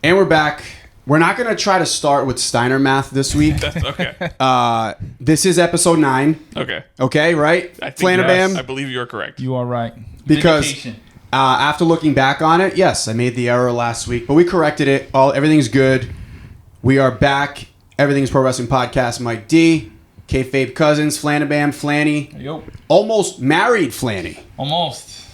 And we're back. We're not going to try to start with Steiner math this week. That's okay. This is episode 9. Okay. Okay, right? I think Flanabam. I believe you are correct. You are right. Because after looking back on it, yes, I made the error last week, but we corrected it. Everything's good. We are back. Everything's Pro Wrestling Podcast. Mike D, Kayfabe Cousins, Flanabam, Flanny. Yo. Almost married Flanny. Almost.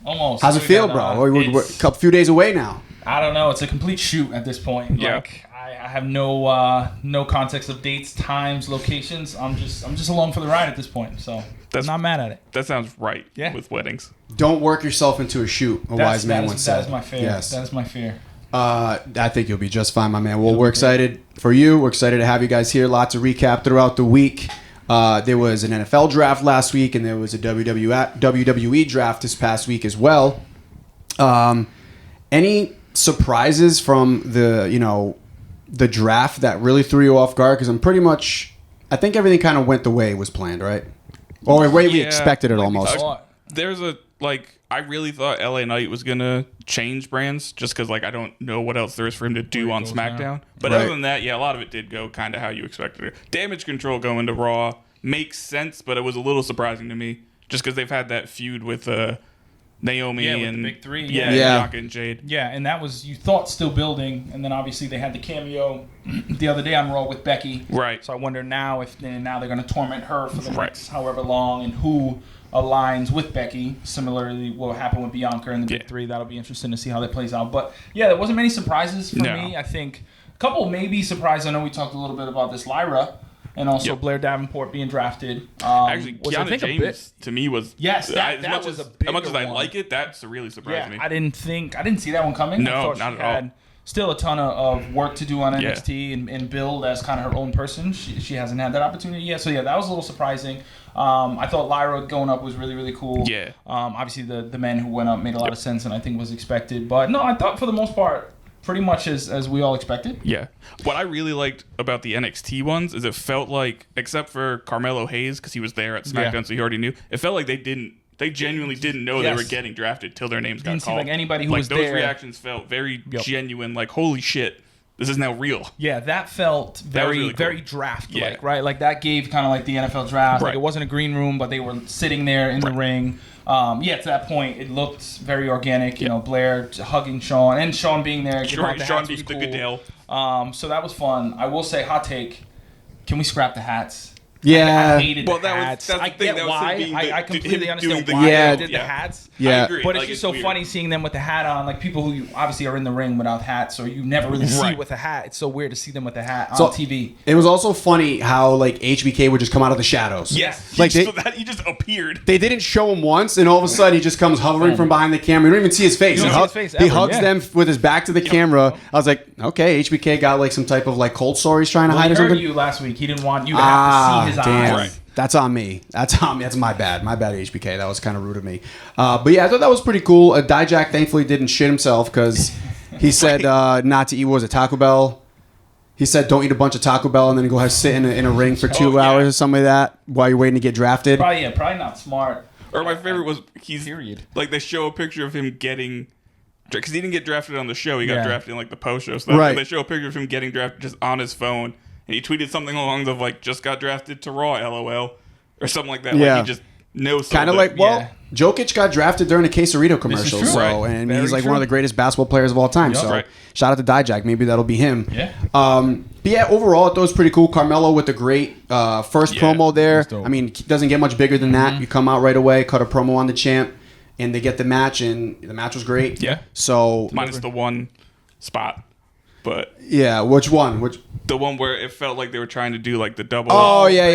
How's it feel, bro? We're a few days away now. I don't know. It's a complete shoot at this point. Yeah. Like, I have no context of dates, times, locations. I'm just along for the ride at this point. So I'm not mad at it. That sounds right. Yeah. With weddings. Don't work yourself into a shoot, a wise man once said. That is my fear. Yes. That is my fear. I think you'll be just fine, my man. Well, we're excited for you. We're excited to have you guys here. Lots of recap throughout the week. There was an NFL draft last week, and there was a WWE draft this past week as well. Any surprises from the draft that really threw you off guard? Because I think everything kind of went the way it was planned, right? Or the way we expected it almost. I really thought LA Knight was going to change brands just because, I don't know what else there is for him to do on SmackDown. But other than that, a lot of it did go kind of how you expected it. Damage Control going to Raw makes sense, but it was a little surprising to me just because they've had that feud with Naomi and the big three. Bianca and Jade. Yeah, and that was, you thought, still building, and then obviously they had the cameo the other day on Raw with Becky. Right. So I wonder now if they're going to torment her for the next however long, and who aligns with Becky. Similarly, what happened with Bianca and the big three. That'll be interesting to see how that plays out. But yeah, there wasn't many surprises for me. I think a couple maybe surprises. I know we talked a little bit about this, Lyra. And also Blair Davenport being drafted. Actually, Kiana James to me was that was a big as much as I like it, that's really surprised me. I didn't see that one coming. No, I thought not she at all. had still a ton of work to do on NXT and build as kind of her own person. She hasn't had that opportunity yet. So yeah, that was a little surprising. I thought Lyra going up was really, really cool. Yeah. Obviously the men who went up made a lot of sense and I think was expected. But no, I thought for the most part pretty much as we all expected. Yeah. What I really liked about the NXT ones is it felt like, except for Carmelo Hayes, because he was there at SmackDown, so he already knew, it felt like they genuinely didn't know they were getting drafted till their names got called. Didn't seem like anybody who was those there. Those reactions felt very genuine, like, holy shit, this is now real. Yeah, that felt very, really cool. very draft-like, right? Like, that gave kind of like the NFL draft. Like, it wasn't a green room, but they were sitting there in the ring. To that point, it looked very organic. You know, Blair hugging Sean and Sean being there. Sean being the Goodell. So that was fun. I will say, hot take: can we scrap the hats? Yeah. I hated the hats. I get why. I completely understand why they did the hats. Yeah. I agree. But it's just so funny seeing them with the hat on. Like people who obviously are in the ring without hats, or you never really see with a hat. It's so weird to see them with a hat on TV. It was also funny how HBK would just come out of the shadows. Yes. He just appeared. They didn't show him once, and all of a sudden he just comes hovering from behind the camera. You don't even see his face. He hugs them with his back to the camera. I was like, okay, HBK got some type of cold story he's trying to hide or something. He heard you last week. He didn't want you to have to see his eyes. Right. That's on me. That's my bad. My bad, HBK. That was kind of rude of me. But yeah, I thought that was pretty cool. Dijak thankfully didn't shit himself because he said not to eat, what was it, Taco Bell? He said don't eat a bunch of Taco Bell and then go sit in a ring for 2 hours or something like that while you're waiting to get drafted. Probably not smart. Or my favorite was they show a picture of him getting, because he didn't get drafted on the show. He got drafted in the post-show stuff. Right. And they show a picture of him getting drafted just on his phone. And he tweeted something along the just got drafted to Raw, LOL, or something like that. Yeah. He just knows kind of Jokic got drafted during a Quesarito commercial, and he's one of the greatest basketball players of all time. Shout out to Dijak. Maybe that'll be him. Yeah. But yeah, overall, I thought it was pretty cool. Carmelo with the great first promo there. I mean, it doesn't get much bigger than that. You come out right away, cut a promo on the champ, and they get the match, and the match was great. Yeah. So minus the one spot. But yeah, which one? The one where it felt like they were trying to do the double. Oh yeah.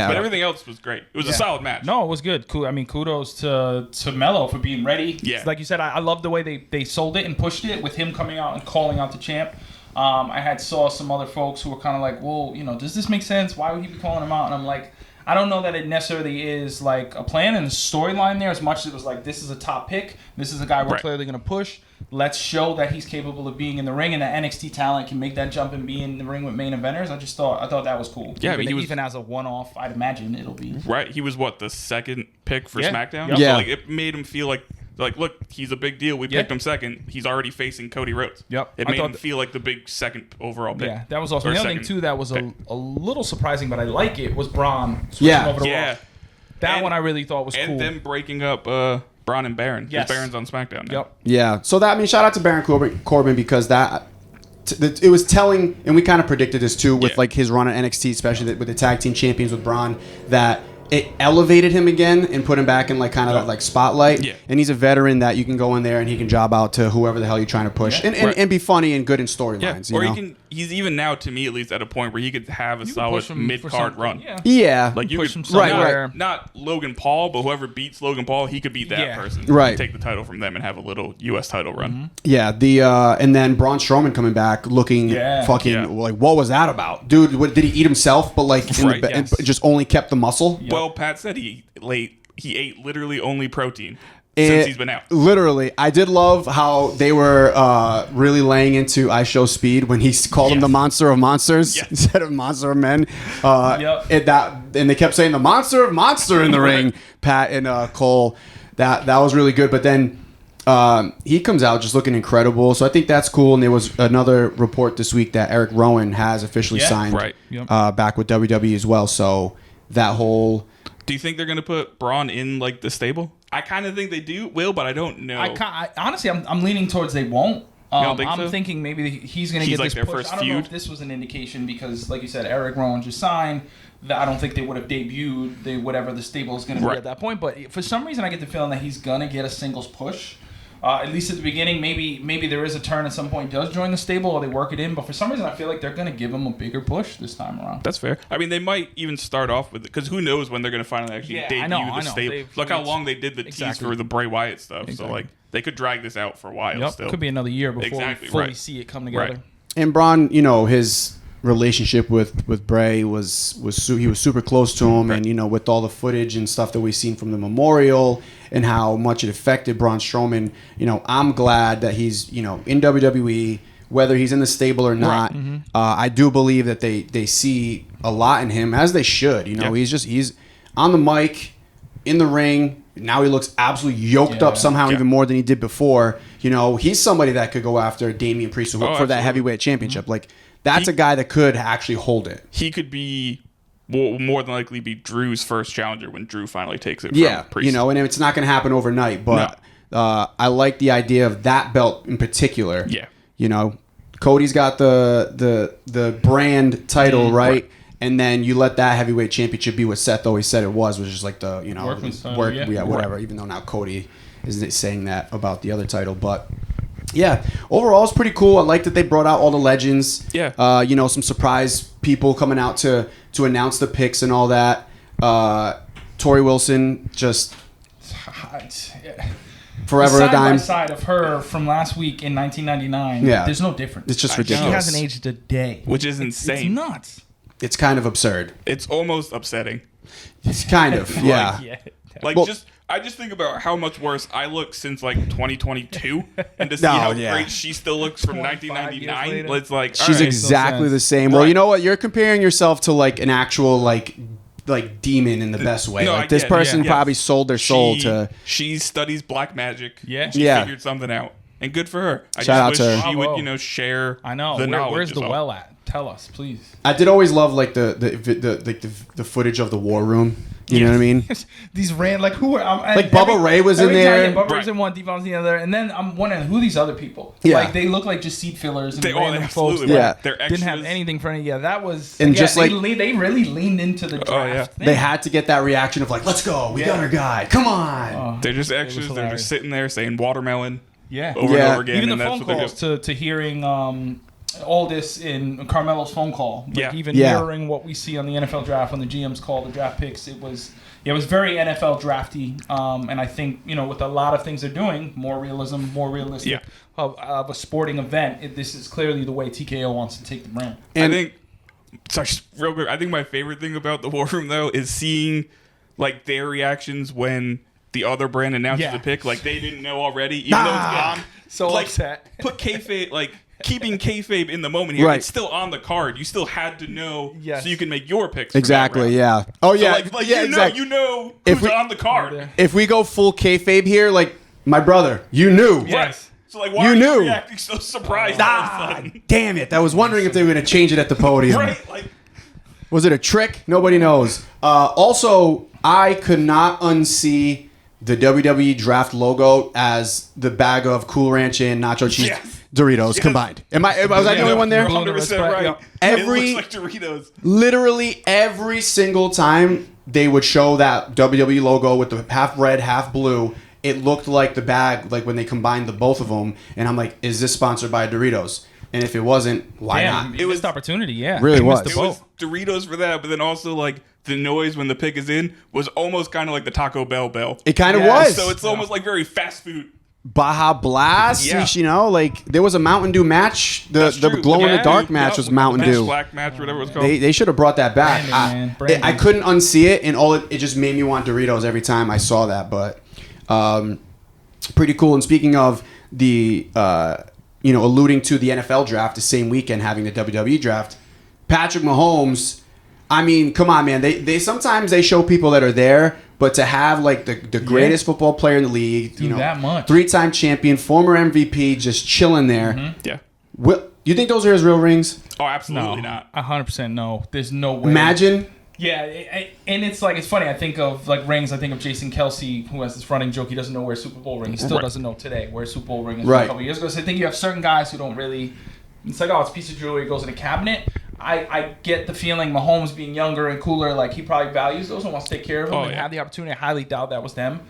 But everything else was great. It was a solid match. No, it was good. Cool. I mean, kudos to Melo for being ready. Yeah. Like you said, I love the way they sold it and pushed it with him coming out and calling out the champ. I saw some other folks who were kind of like, well, does this make sense? Why would he be calling him out? And I'm like, I don't know that it necessarily is a plan and a storyline there as much as it was this is a top pick. This is a guy we're clearly going to push. Let's show that he's capable of being in the ring and that NXT talent can make that jump and be in the ring with main eventers. I thought that was cool. Yeah, even as a one-off, I'd imagine it'll be. Right. He was the second pick for SmackDown? Yep. Yeah. So it made him feel like like, look, he's a big deal. We picked him second. He's already facing Cody Rhodes. Yep. It made him feel like the big second overall pick. Yeah, that was awesome. The other thing, too, that was a little surprising, but I like it, was Braun switching over to Raw. That one I really thought was cool. And them breaking up Braun and Baron. Yes. Baron's on SmackDown now. Yep. Yeah. So that, I mean, shout out to Baron Corbin because it was telling, and we kind of predicted this too with like his run at NXT, especially with the tag team champions with Braun, that it elevated him again and put him back in like kind of that like spotlight. Yeah. And he's a veteran that you can go in there and he can job out to whoever the hell you're trying to push and be funny and good in storylines. Yeah. Or he's even now, to me at least, at a point where he could have a solid mid-card run. Yeah. Like you push could, him somewhere. not Logan Paul, but whoever beats Logan Paul, he could beat that person. Right. Take the title from them and have a little U.S. title run. Mm-hmm. Yeah. And then Braun Strowman coming back looking fucking like, what was that about? Dude, did he eat himself but like and just only kept the muscle? Yep. Well, Pat said he ate literally only protein since he's been out. Literally, I did love how they were really laying into I Show Speed when he called him the Monster of Monsters instead of Monster of Men. And they kept saying the Monster of Monster in the ring. Pat and Cole, that was really good. But then he comes out just looking incredible. So I think that's cool. And there was another report this week that Eric Rowan has officially signed back with WWE as well. So that whole. Do you think they're going to put Braun in like the stable? I kind of think they will, but I don't know. Honestly, I'm leaning towards they won't. I'm thinking maybe he's going to get like this their push. first I don't know feud. if this was an indication because, like you said, Eric Rowan just signed. I don't think they would have debuted whatever the stable is going to be at that point. But for some reason, I get the feeling that he's going to get a singles push. At least at the beginning, maybe there is a turn at some point. Does join the stable or they work it in, but for some reason I feel like they're going to give him a bigger push this time around. That's fair. I mean, they might even start off with it because who knows when they're going to finally actually debut the stable. Look how long they did the tease for the Bray Wyatt stuff. So like they could drag this out for a while. Still could be another year before we fully see it come together. And Braun, his relationship with Bray he was super close to him, and with all the footage and stuff that we've seen from the memorial and how much it affected Braun Strowman, I'm glad that he's in WWE, whether he's in the stable or not. I do believe that they see a lot in him, as they should. He's on the mic, in the ring. Now he looks absolutely yoked up somehow even more than he did before. He's somebody that could go after Damian Priest for that heavyweight championship. Like that's a guy that could actually hold it. He could be more than likely be Drew's first challenger when Drew finally takes it from Priest. And it's not going to happen overnight, but I like the idea of that belt in particular. Yeah. Cody's got the brand title, right? And then you let that heavyweight championship be what Seth always said it was, which is like the whatever. Even though now Cody is saying that about the other title, but yeah, overall it's pretty cool. I like that they brought out all the legends. Yeah. Some surprise people coming out to announce the picks and all that. Tori Wilson just forever a dime. Side by side of her from last week in 1999. Yeah. There's no difference. It's just ridiculous. She hasn't aged a day, which is insane. It's nuts. It's kind of absurd. It's almost upsetting. It's kind of, yeah. I just think about how much worse I look since like 2022, and to see how great she still looks from 1999. It's like she's exactly the same. Well, you know what? You're comparing yourself to like an actual like demon in the best way. No, this person probably sold their soul to. She studies black magic. Yeah, she figured something out, and good for her. I Shout just out to wish her. she would share. I know. The knowledge. Where's the well at? Tell us, please. I did always love like the footage of the war room. You know what I mean? These who are like Bubba Ray was in there. Bubba Ray's in one, Devon's in the other, and then I'm wondering who these other people. Yeah. Like they look like just seat fillers and random folks. Yeah, they're didn't have anything for any. Yeah, that was. And just they really leaned into the draft. They had to get that reaction of like, let's go, we got our guy, come on. They're just extras. They're just sitting there saying watermelon. Yeah, over and over again. Even and the that's phone what calls to hearing all this in Carmelo's phone call. Even mirroring what we see on the NFL draft when the GMs call the draft picks. It was very NFL drafty. And I think, with a lot of things they're doing, more realism, more realistic of a sporting event, this is clearly the way TKO wants to take the brand. And real quick, I think my favorite thing about the War Room, though, is seeing like their reactions when the other brand announces a pick. Like they didn't know already, even though it's gone. So upset. Put kayfabe, keeping kayfabe in the moment here. Right. It's still on the card. You still had to know so you can make your picks. Exactly. Oh yeah. Exactly. You know who's on the card. If we go full kayfabe here, like My brother, you knew. Yes. So like, why You are knew. you reacting so surprised? all of a sudden? Damn it! I was wondering if they were going to change it at the podium. Right? Like, Was it a trick? Nobody knows. Also, I could not unsee the WWE Draft logo as the bag of Cool Ranch and Nacho Cheese Yes. Doritos Yes. combined. Was I the only one there? You're 100% right. Yeah. Every- it looks like Doritos. Literally every single time they would show that WWE logo with the half red, half blue, it looked like the bag, like when they combined the both of them. And I'm like, is this sponsored by Doritos? And if it wasn't, why Damn, not? it was opportunity. Yeah, Really They missed was. the It boat. was Doritos for that, but then also like the noise when the pick is in was almost kind of like the Taco Bell bell. It kind of Yeah, was. So it's almost like very fast food. Baja Blast, Yeah. you know, like there was a Mountain Dew match. The That's true. glow in the Yeah. dark match Yep, was Mountain Match Dew. Black match, whatever it was called. They should have brought that back. Branding, man. Branding. I couldn't unsee it, and it just made me want Doritos every time I saw that. But pretty cool. And speaking of the, alluding to the NFL draft, the same weekend having the WWE draft, Patrick Mahomes. I mean, come on, man. They sometimes they show people that are there, but to have like the greatest football player in the league, Do that much. 3-time champion, former MVP, just chilling there. Yeah. You think those are his real rings? Oh, absolutely No, not. 100% no. There's no way. Imagine. Yeah, and it's like, it's funny. I think of like rings. I think of Jason Kelsey, who has this running joke. He doesn't know where a Super Bowl ring. He still Right. doesn't know today where a Super Bowl ring is. Right. From a couple years ago. So I think you have certain guys who don't really. It's like, oh, it's a piece of jewelry. It goes in a cabinet. I get the feeling Mahomes being younger and cooler, like he probably values those and wants to take care of them Oh, and yeah. have the opportunity. I highly doubt that was them.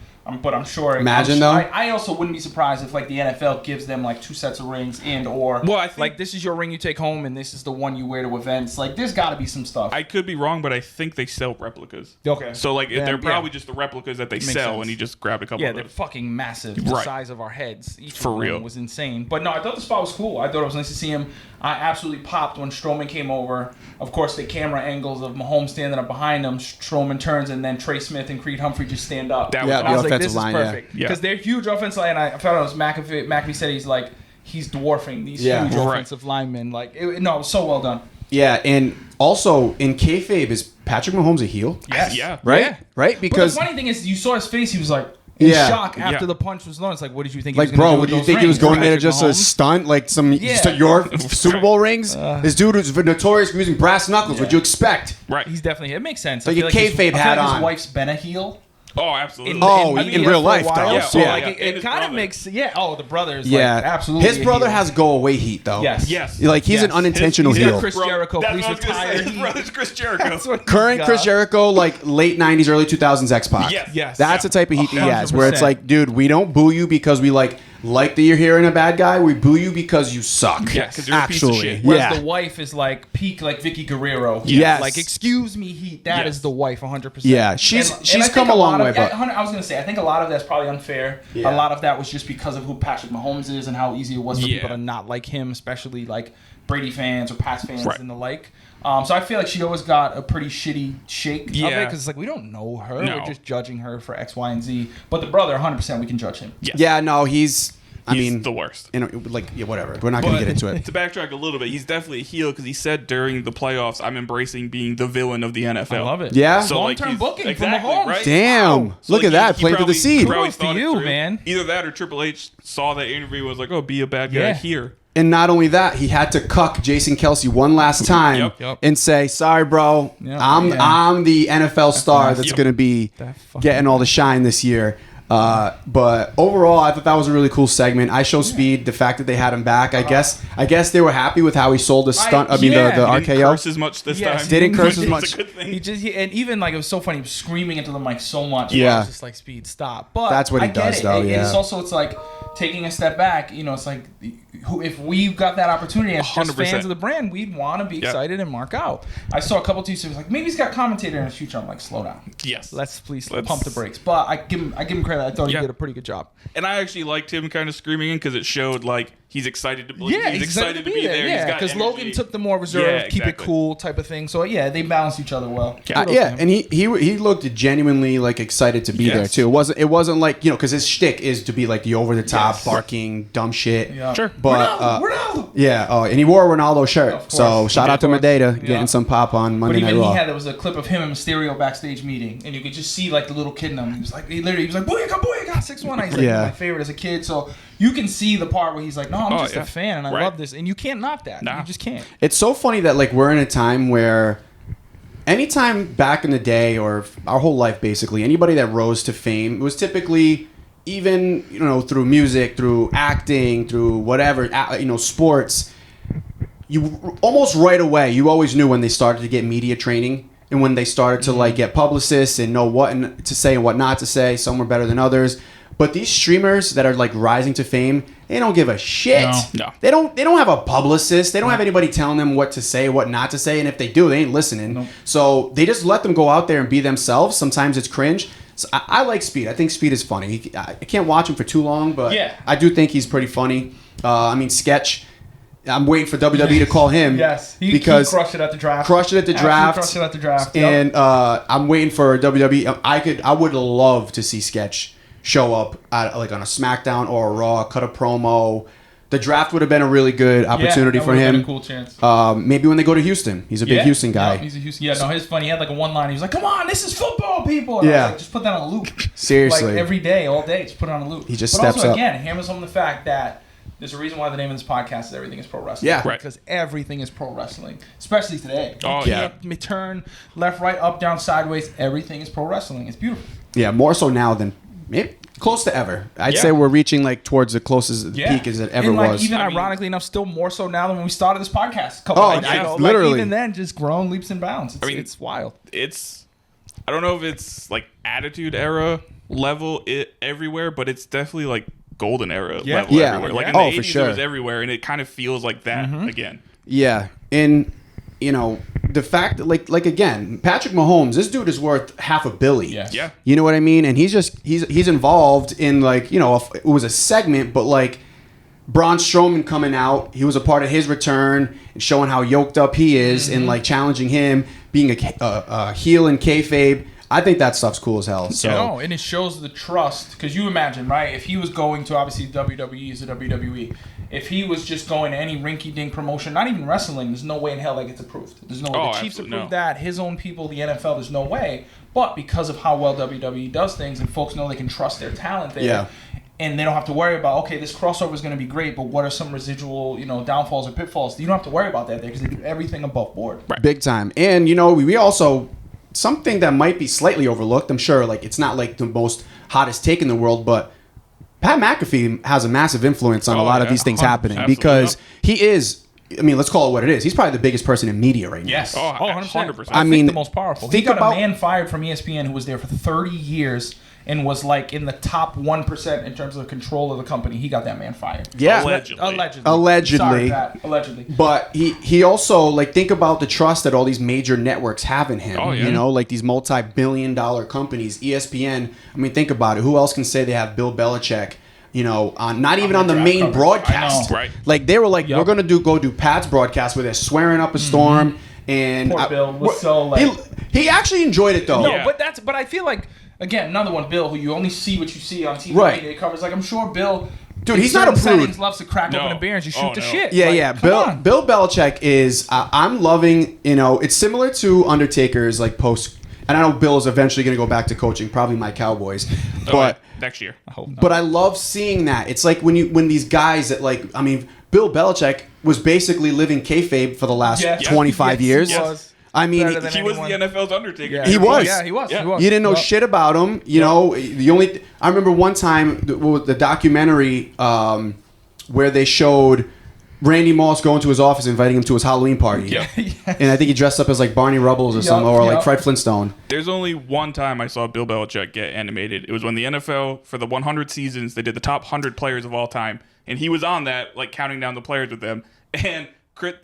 But I'm sure. Imagine, though. I also wouldn't be surprised if like the NFL gives them like 2 sets of rings or Well, I think- like this is your ring you take home and this is the one you wear to events. Like there's got to be some stuff. I could be wrong, but I think they sell replicas. Okay. So like Then, they're probably yeah. just the replicas that they Makes sell, sense. and he just grabbed a couple Yeah, of they're those. fucking massive. The Right. size of our heads. Each For of them real. was insane. But no, I thought the spot was cool. I thought it was nice to see him. I absolutely popped when Strowman came over. Of course, the camera angles of Mahomes standing up behind him. Strowman turns, and then Trey Smith and Creed Humphrey just stand up. That was Yeah, And I was the like, offensive this line, is yeah. perfect. Yeah. Because they're huge offensive line. I found out it was McAfee said he's dwarfing these Yeah. huge Right. offensive linemen. Like, it was so well done. Yeah, and also in kayfabe, is Patrick Mahomes a heel? Yes. Yeah. Right? Yeah. Right? But Because the funny thing is, you saw his face. He was like in Yeah. shock after Yeah. the punch was thrown. It's like, what did you think? like, he was gonna bro, do what with do you those think he was rings? going there Patrick just a Mahomes? stunt, like Yeah. your Super Bowl rings? This dude who's notorious for using brass knuckles. Yeah. What'd you expect? Right. He's definitely. It makes sense. Like I feel a his- kayfabe I feel hat like on. His wife's been a heel. Oh, absolutely. Oh, in media real for a life, while, though. So Yeah. like, And it his kind of brother. makes. Yeah. Oh, the brothers. Yeah, Like, absolutely. His a brother heel. has go away heat though. Yes. Yes. Like he's an Yes. unintentional He's got heel. Chris Jericho, That's please what I was gonna retire. say. His brother's Chris Jericho. That's what he's Current got. Chris Jericho, like late '90s, early 2000s X-Pac. Yes. Yes. That's the type of heat that he has, where it's 100%. like, dude, we don't boo you because we like that you're hearing a bad guy. We boo you because you suck. Yeah, 'cause you're a piece of actually. shit. Whereas Yeah. the wife is like peak, like Vicky Guerrero. Yes. Like, excuse me, heat. That Yes. is the wife, 100%. Yeah, she's I come think a long way, of, but I was gonna say, I think a lot of that's probably unfair. Yeah. A lot of that was just because of who Patrick Mahomes is and how easy it was for Yeah. people to not like him, especially like Brady fans or Pats fans Right. and the like. So I feel like she always got a pretty shitty shake of it Yeah. because it's like we don't know her. No. We're just judging her for X, Y, and Z. But the brother, 100%, we can judge him. Yes. yeah, no, he's. I He's mean, the worst. whatever. We're not gonna get into it. To backtrack a little bit, he's definitely a heel because he said during the playoffs, "I'm embracing being the villain of the NFL." I love it. Yeah? So Long-term he's- booking exactly, from Mahomes. right? Damn, So, look like, at that, he playing to the probably- seed. probably Kudos to thought it you, through. man. Either that or Triple H saw that interview and was like, "Oh, be a bad guy Yeah. here." And not only that, he had to cuck Jason Kelsey one last time Yep. and say, "Sorry, bro, Yep. I'm Yeah. I'm the NFL star nice. that's Yep. going to be That fucking- getting all the shine this year." But overall, I thought that was a really cool segment. I show speed. The fact that they had him back, I guess they were happy with how he sold the stunt. I mean, yeah. the He didn't RKO. curse as much this Yes. time. Didn't curse as Which much. is a good thing. He just and even like it was so funny. He was screaming into the mic so much. Yeah. I was just like, "Speed, stop!" But That's what he I get does, it. though, And yeah. it's also like taking a step back. You know, it's like if we got that opportunity as just 100%. fans of the brand, we'd want to be Yep. excited and mark out. I saw a couple of tweets. It was like maybe he's got commentator in his future. I'm like, slow down. Yes. Let's pump the brakes. But I give him credit. I thought he Yeah. did a pretty good job. And I actually liked him kind of screaming in because it showed like he's excited to he's excited to be there. Yeah, because Logan took the more reserved, keep it cool type of thing. So yeah, they balance each other well. And he looked genuinely like excited to be there too. It wasn't like, because his shtick is to be like the over the top barking dumb shit. Yeah. Sure, but Ronaldo. Yeah. Oh, and he wore a Ronaldo shirt. So shout out to Madeira getting some pop on Monday Night Raw. There was a clip of him and Mysterio backstage meeting, and you could just see like the little kid in him. He was like, booyaka, 6'1". He's like my favorite as a kid. So you can see the part where he's like, no, I'm just a fan and I love this, and you can't knock that. You just can't. It's so funny that like we're in a time where anytime back in the day or our whole life basically, anybody that rose to fame was typically even through music, through acting, through whatever, sports. You almost right away, you always knew when they started to get media training and when they started to like get publicists and know what to say and what not to say. Some were better than others. But these streamers that are like rising to fame, they don't give a shit. No. They don't have a publicist. They don't have anybody telling them what to say, what not to say, and if they do, they ain't listening. Nope. So they just let them go out there and be themselves. Sometimes it's cringe. So I like Speed. I think Speed is funny. I can't watch him for too long, but I do think he's pretty funny. Sketch. I'm waiting for WWE to call him. Yes, he crushed it at the draft. And I'm waiting for WWE. I would love to see Sketch show up on a SmackDown or a Raw, cut a promo. The draft would have been a really good opportunity for him. Been a cool chance. Maybe when they go to Houston. He's a big Houston guy. Yeah, he's a Houston. Yeah, no, he's funny. He had like a one line. He was like, "Come on, this is football, people." And I was like, just put that on a loop. Seriously, like every day, all day, just put it on a loop. He just steps up. Again, hammers home the fact that there's a reason why the name of this podcast is Everything is Pro Wrestling. Yeah. Right. Because everything is pro wrestling, especially today. Oh, you can't turn left, right, up, down, sideways. Everything is pro wrestling. It's beautiful. Yeah, more so now than maybe close to ever. I'd say we're reaching like towards the closest peak as it ever was. Even ironically enough, still more so now than when we started this podcast. Literally. Even then, just grown leaps and bounds. It's wild. I don't know if it's like attitude era level everywhere, but it's definitely like golden era level everywhere. Like in the 80s, for sure. It was everywhere, and it kind of feels like that again. Yeah, and the fact that like again, Patrick Mahomes, this dude is worth half a billion. Yeah. You know what I mean? And he's involved in like it was a segment, but like Braun Strowman coming out, he was a part of his return and showing how yoked up he is and like challenging him, being a heel in kayfabe. I think that stuff's cool as hell. So and it shows the trust, because you imagine, right? If he was going to, obviously WWE is the WWE. If he was just going to any rinky-dink promotion, not even wrestling, there's no way in hell that gets approved. There's no way. The Chiefs approved that. His own people, the NFL, there's no way. But because of how well WWE does things and folks know they can trust their talent there, and they don't have to worry about, okay, this crossover is going to be great, but what are some residual, downfalls or pitfalls? You don't have to worry about that there because they do everything above board. Right. Big time. And, we also... Something that might be slightly overlooked, I'm sure, like it's not like the most hottest take in the world, but Pat McAfee has a massive influence on a lot of these things happening because he is, let's call it what it is. He's probably the biggest person in media right now. Yes. 100%. I mean, the most powerful. He got a man fired from ESPN who was there for 30 years and was like in the top 1% in terms of control of the company. He got that man fired. Yeah. Allegedly. Sorry, Pat. Allegedly. But he also, like, think about the trust that all these major networks have in him. Like these multi-billion-dollar companies, ESPN. Think about it. Who else can say they have Bill Belichick? Not even on the main broadcast. Right. Like they were like, we're gonna go do Pat's broadcast where they're swearing up a storm. And poor Bill was so like he actually enjoyed it though. No, but I feel like, again, another one, Bill, who you only see what you see on TV. Right. It covers, like, I'm sure Bill, dude, he's not a prude. Loves to crack open the beer and just shoot the shit. Yeah. Bill Belichick is. I'm loving. It's similar to Undertaker's like post. And I know Bill is eventually going to go back to coaching, probably my Cowboys, but next year. I hope not. But I love seeing that. It's like when these guys that Bill Belichick was basically living kayfabe for the last 25 years. He was. He was the NFL's Undertaker. Yeah, he was. Yeah, he was. You didn't know shit about him. I remember one time the documentary where they showed Randy Moss going to his office, inviting him to his Halloween party. Yeah. And I think he dressed up as like Barney Rubbles or something, or like Fred Flintstone. There's only one time I saw Bill Belichick get animated. It was when the NFL, for the 100 seasons, they did the top 100 players of all time. And he was on that, like counting down the players with them. And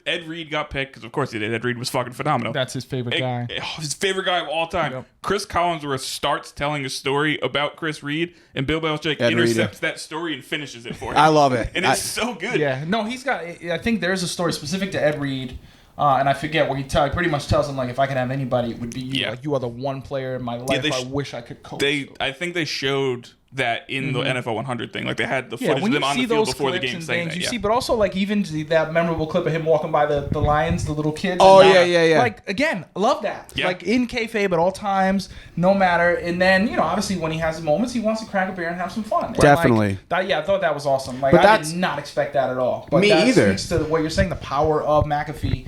Ed Reed got picked because, of course, he did. Ed Reed was fucking phenomenal. That's his favorite guy. His favorite guy of all time. Yep. Chris Collinsworth starts telling a story about Chris Reed, and Bill Belichick intercepts that story and finishes it for him. I love it. And it's so good. Yeah. No, he's got. I think there's a story specific to Ed Reed. And I forget where he pretty much tells him, like, if I could have anybody, it would be you. Yeah. Like, you are the one player in my life I wish I could coach. I think they showed that in the NFL 100 thing. Like, they had the Yeah, footage when of you them on see the field those before the clips game and saying things, that. you see, but also, like, even that memorable clip of him walking by the Lions, the little kids. Oh, and yeah. Like, again, love that. Yeah. Like, in kayfabe at all times, no matter. And then, you know, obviously when he has the moments, he wants to crack a beer and have some fun. And, Definitely. Like, I thought that was awesome. Like, But I did not expect that at all. But Me that either. speaks to what you're saying, the power of McAfee,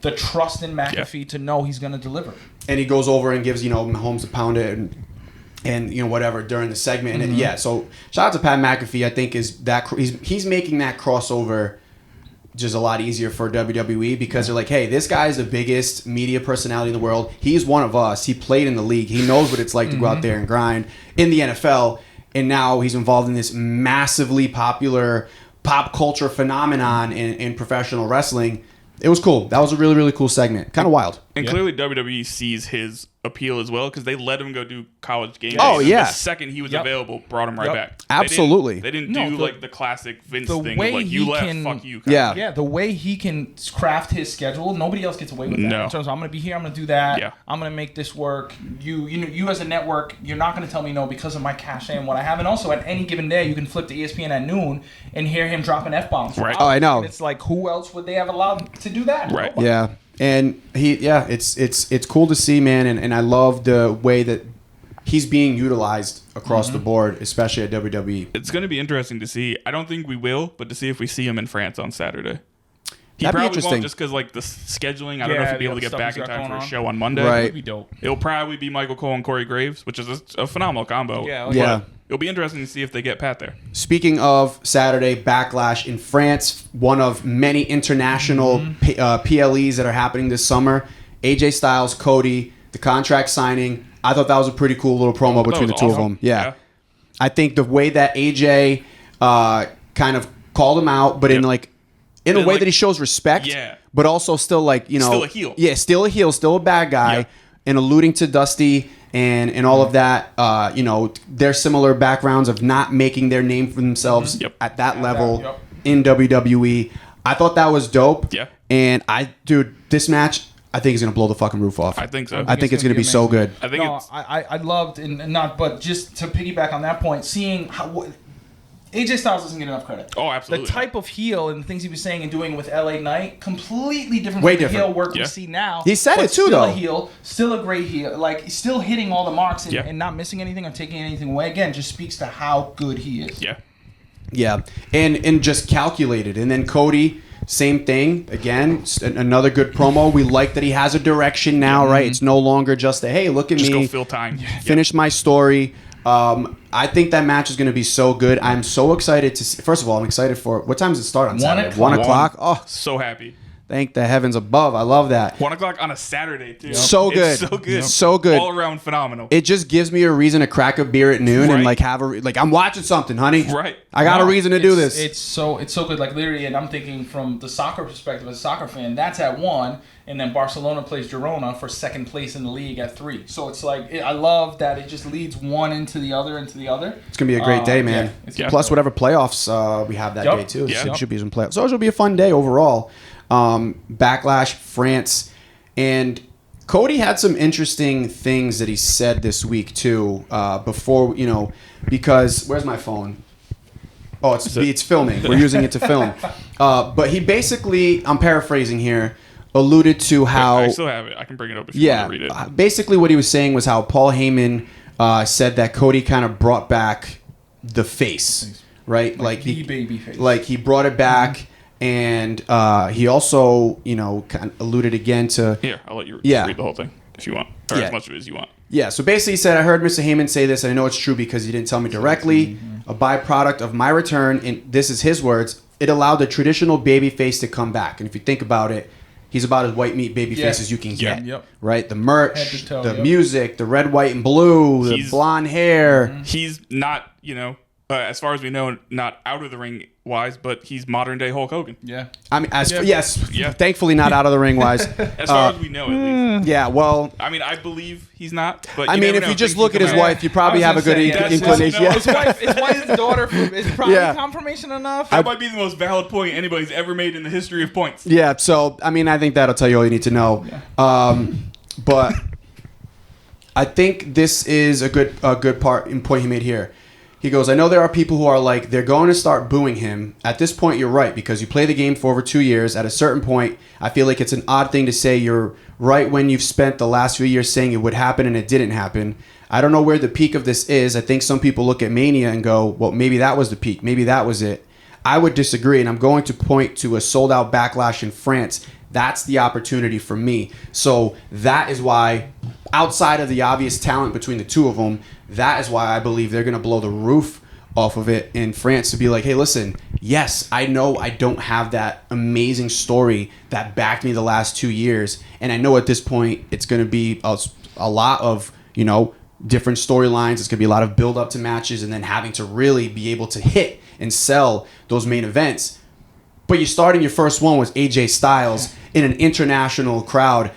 the trust in McAfee to know he's going to deliver. And he goes over and gives, Mahomes a pound it and whatever during the segment. And so shout out to Pat McAfee. I think he's making that crossover just a lot easier for WWE because they're like, hey, this guy's the biggest media personality in the world. He's one of us. He played in the league. He knows what it's like to go out there and grind in the NFL. And now he's involved in this massively popular pop culture phenomenon in professional wrestling. It was cool. That was a really, really cool segment. Kind of wild. And clearly WWE sees his appeal as well because they let him go do college games. Oh, yeah. The second he was available, brought him right back. Absolutely. They didn't do like the classic Vince the thing way of like, you he left, can- fuck you. Yeah. Yeah, the way he can craft his schedule, nobody else gets away with that. No. In terms of, I'm going to be here, I'm going to do that. Yeah. I'm going to make this work. You as a network, you're not going to tell me no because of my cachet and what I have. And also, at any given day, you can flip to ESPN at noon and hear him dropping F-bombs. Right. Oh, I know. And it's like, who else would they have allowed to do that? Right. Nobody. Yeah. And it's cool to see, man. And I love the way that he's being utilized across the board, especially at WWE. It's going to be interesting to see. I don't think we will, but to see if we see him in France on Saturday. He That'd be probably interesting. won't just because like the scheduling. I don't know if he'll be able to get stuff back he's in got time for going a on. show on Monday. Right. That'd be dope. It'll probably be Michael Cole and Corey Graves, which is a phenomenal combo. Yeah. But Yeah. It'll be interesting to see if they get Pat there. Speaking of Saturday, Backlash in France, one of many international PLEs that are happening this summer. AJ Styles, Cody, the contract signing. I thought that was a pretty cool little promo between the two of them. Yeah. I think the way that AJ kind of called him out, but in a way that he shows respect, but also still still a heel. Yeah, still a heel, still a bad guy, and alluding to Dusty and all of that, their similar backgrounds of not making their name for themselves at that level in WWE. I thought that was dope. Yeah. And this match, I think he's gonna blow the fucking roof off. I think so. I think it's gonna be so good. I think I loved but just to piggyback on that point, seeing how AJ Styles doesn't get enough credit. Oh, absolutely. The type of heel and the things he was saying and doing with LA Knight, completely different Way from the different. heel work we see now. He said but it too, still though. A heel, still a great heel, like still hitting all the marks and not missing anything or taking anything away. Again, just speaks to how good he is. Yeah, and just calculated. And then Cody, same thing. Again, another good promo. We like that he has a direction now, right? It's no longer just a, hey, look at just me. go fill time. Finish my story. I think that match is going to be so good. I'm so excited to see. First of all, I'm excited for what time does it start on Saturday? 1 o'clock. Oh, So happy. thank the heavens above. I love that. 1 o'clock on a Saturday too. So good. It's so good. So good. All around phenomenal. It just gives me a reason to crack a beer at noon and have I'm watching something, honey. Right. I got a reason to do this. It's so good. Like literally, and I'm thinking from the soccer perspective as a soccer fan, that's at 1, and then Barcelona plays Girona for second place in the league at 3. So it's like I love that it just leads one into the other. It's gonna be a great day, man. Plus whatever playoffs we have that day too. It should be some playoffs. So it should be a fun day overall. Backlash, France, and Cody had some interesting things that he said this week too. Before because where's my phone? Oh, it's filming. We're using it to film. But he basically, I'm paraphrasing here, alluded to how I still have it. I can bring it up if you want to read it. Basically, what he was saying was how Paul Heyman said that Cody kind of brought back the face, right? Like the baby face. Like he brought it back. And he also, kind of alluded again to... Here, I'll let you read the whole thing if you want. Or as much of it as you want. Yeah, so basically he said, I heard Mr. Heyman say this, and I know it's true because he didn't tell me directly. A byproduct of my return, and this is his words, it allowed the traditional baby face to come back. And if you think about it, he's about as white meat baby face as you can get. Yep. Right? The merch, Head to toe, the music, the red, white, and blue, the blonde hair. He's not, as far as we know, not out of the ring wise, but he's modern day Hulk Hogan. Yeah. I mean, yes, Yeah. thankfully not out of the ring wise. As far as we know, at least. Yeah, well, I mean, I believe he's not. But I mean, if you just look at his wife, you probably have a good inclination. His wife and daughter is probably confirmation enough. That might be the most valid point anybody's ever made in the history of points. Yeah, so I mean, I think that'll tell you all you need to know. Yeah. But I think this is a good point he made here. He goes, I know there are people who are like, they're going to start booing him. At this point, you're right, because you play the game for over 2 years. At a certain point, I feel like it's an odd thing to say you're right when you've spent the last few years saying it would happen and it didn't happen. I don't know where the peak of this is. I think some people look at Mania and go, well, maybe that was the peak. Maybe that was it. I would disagree, and I'm going to point to a sold-out Backlash in France. That's the opportunity for me. So that is why, outside of the obvious talent between the two of them, that is why I believe they're going to blow the roof off of it in France to be like, hey, listen, yes, I know I don't have that amazing story that backed me the last 2 years. And I know at this point it's going to be a lot of, different storylines. It's going to be a lot of build up to matches and then having to really be able to hit and sell those main events. But you're starting your first one with AJ Styles in an international crowd.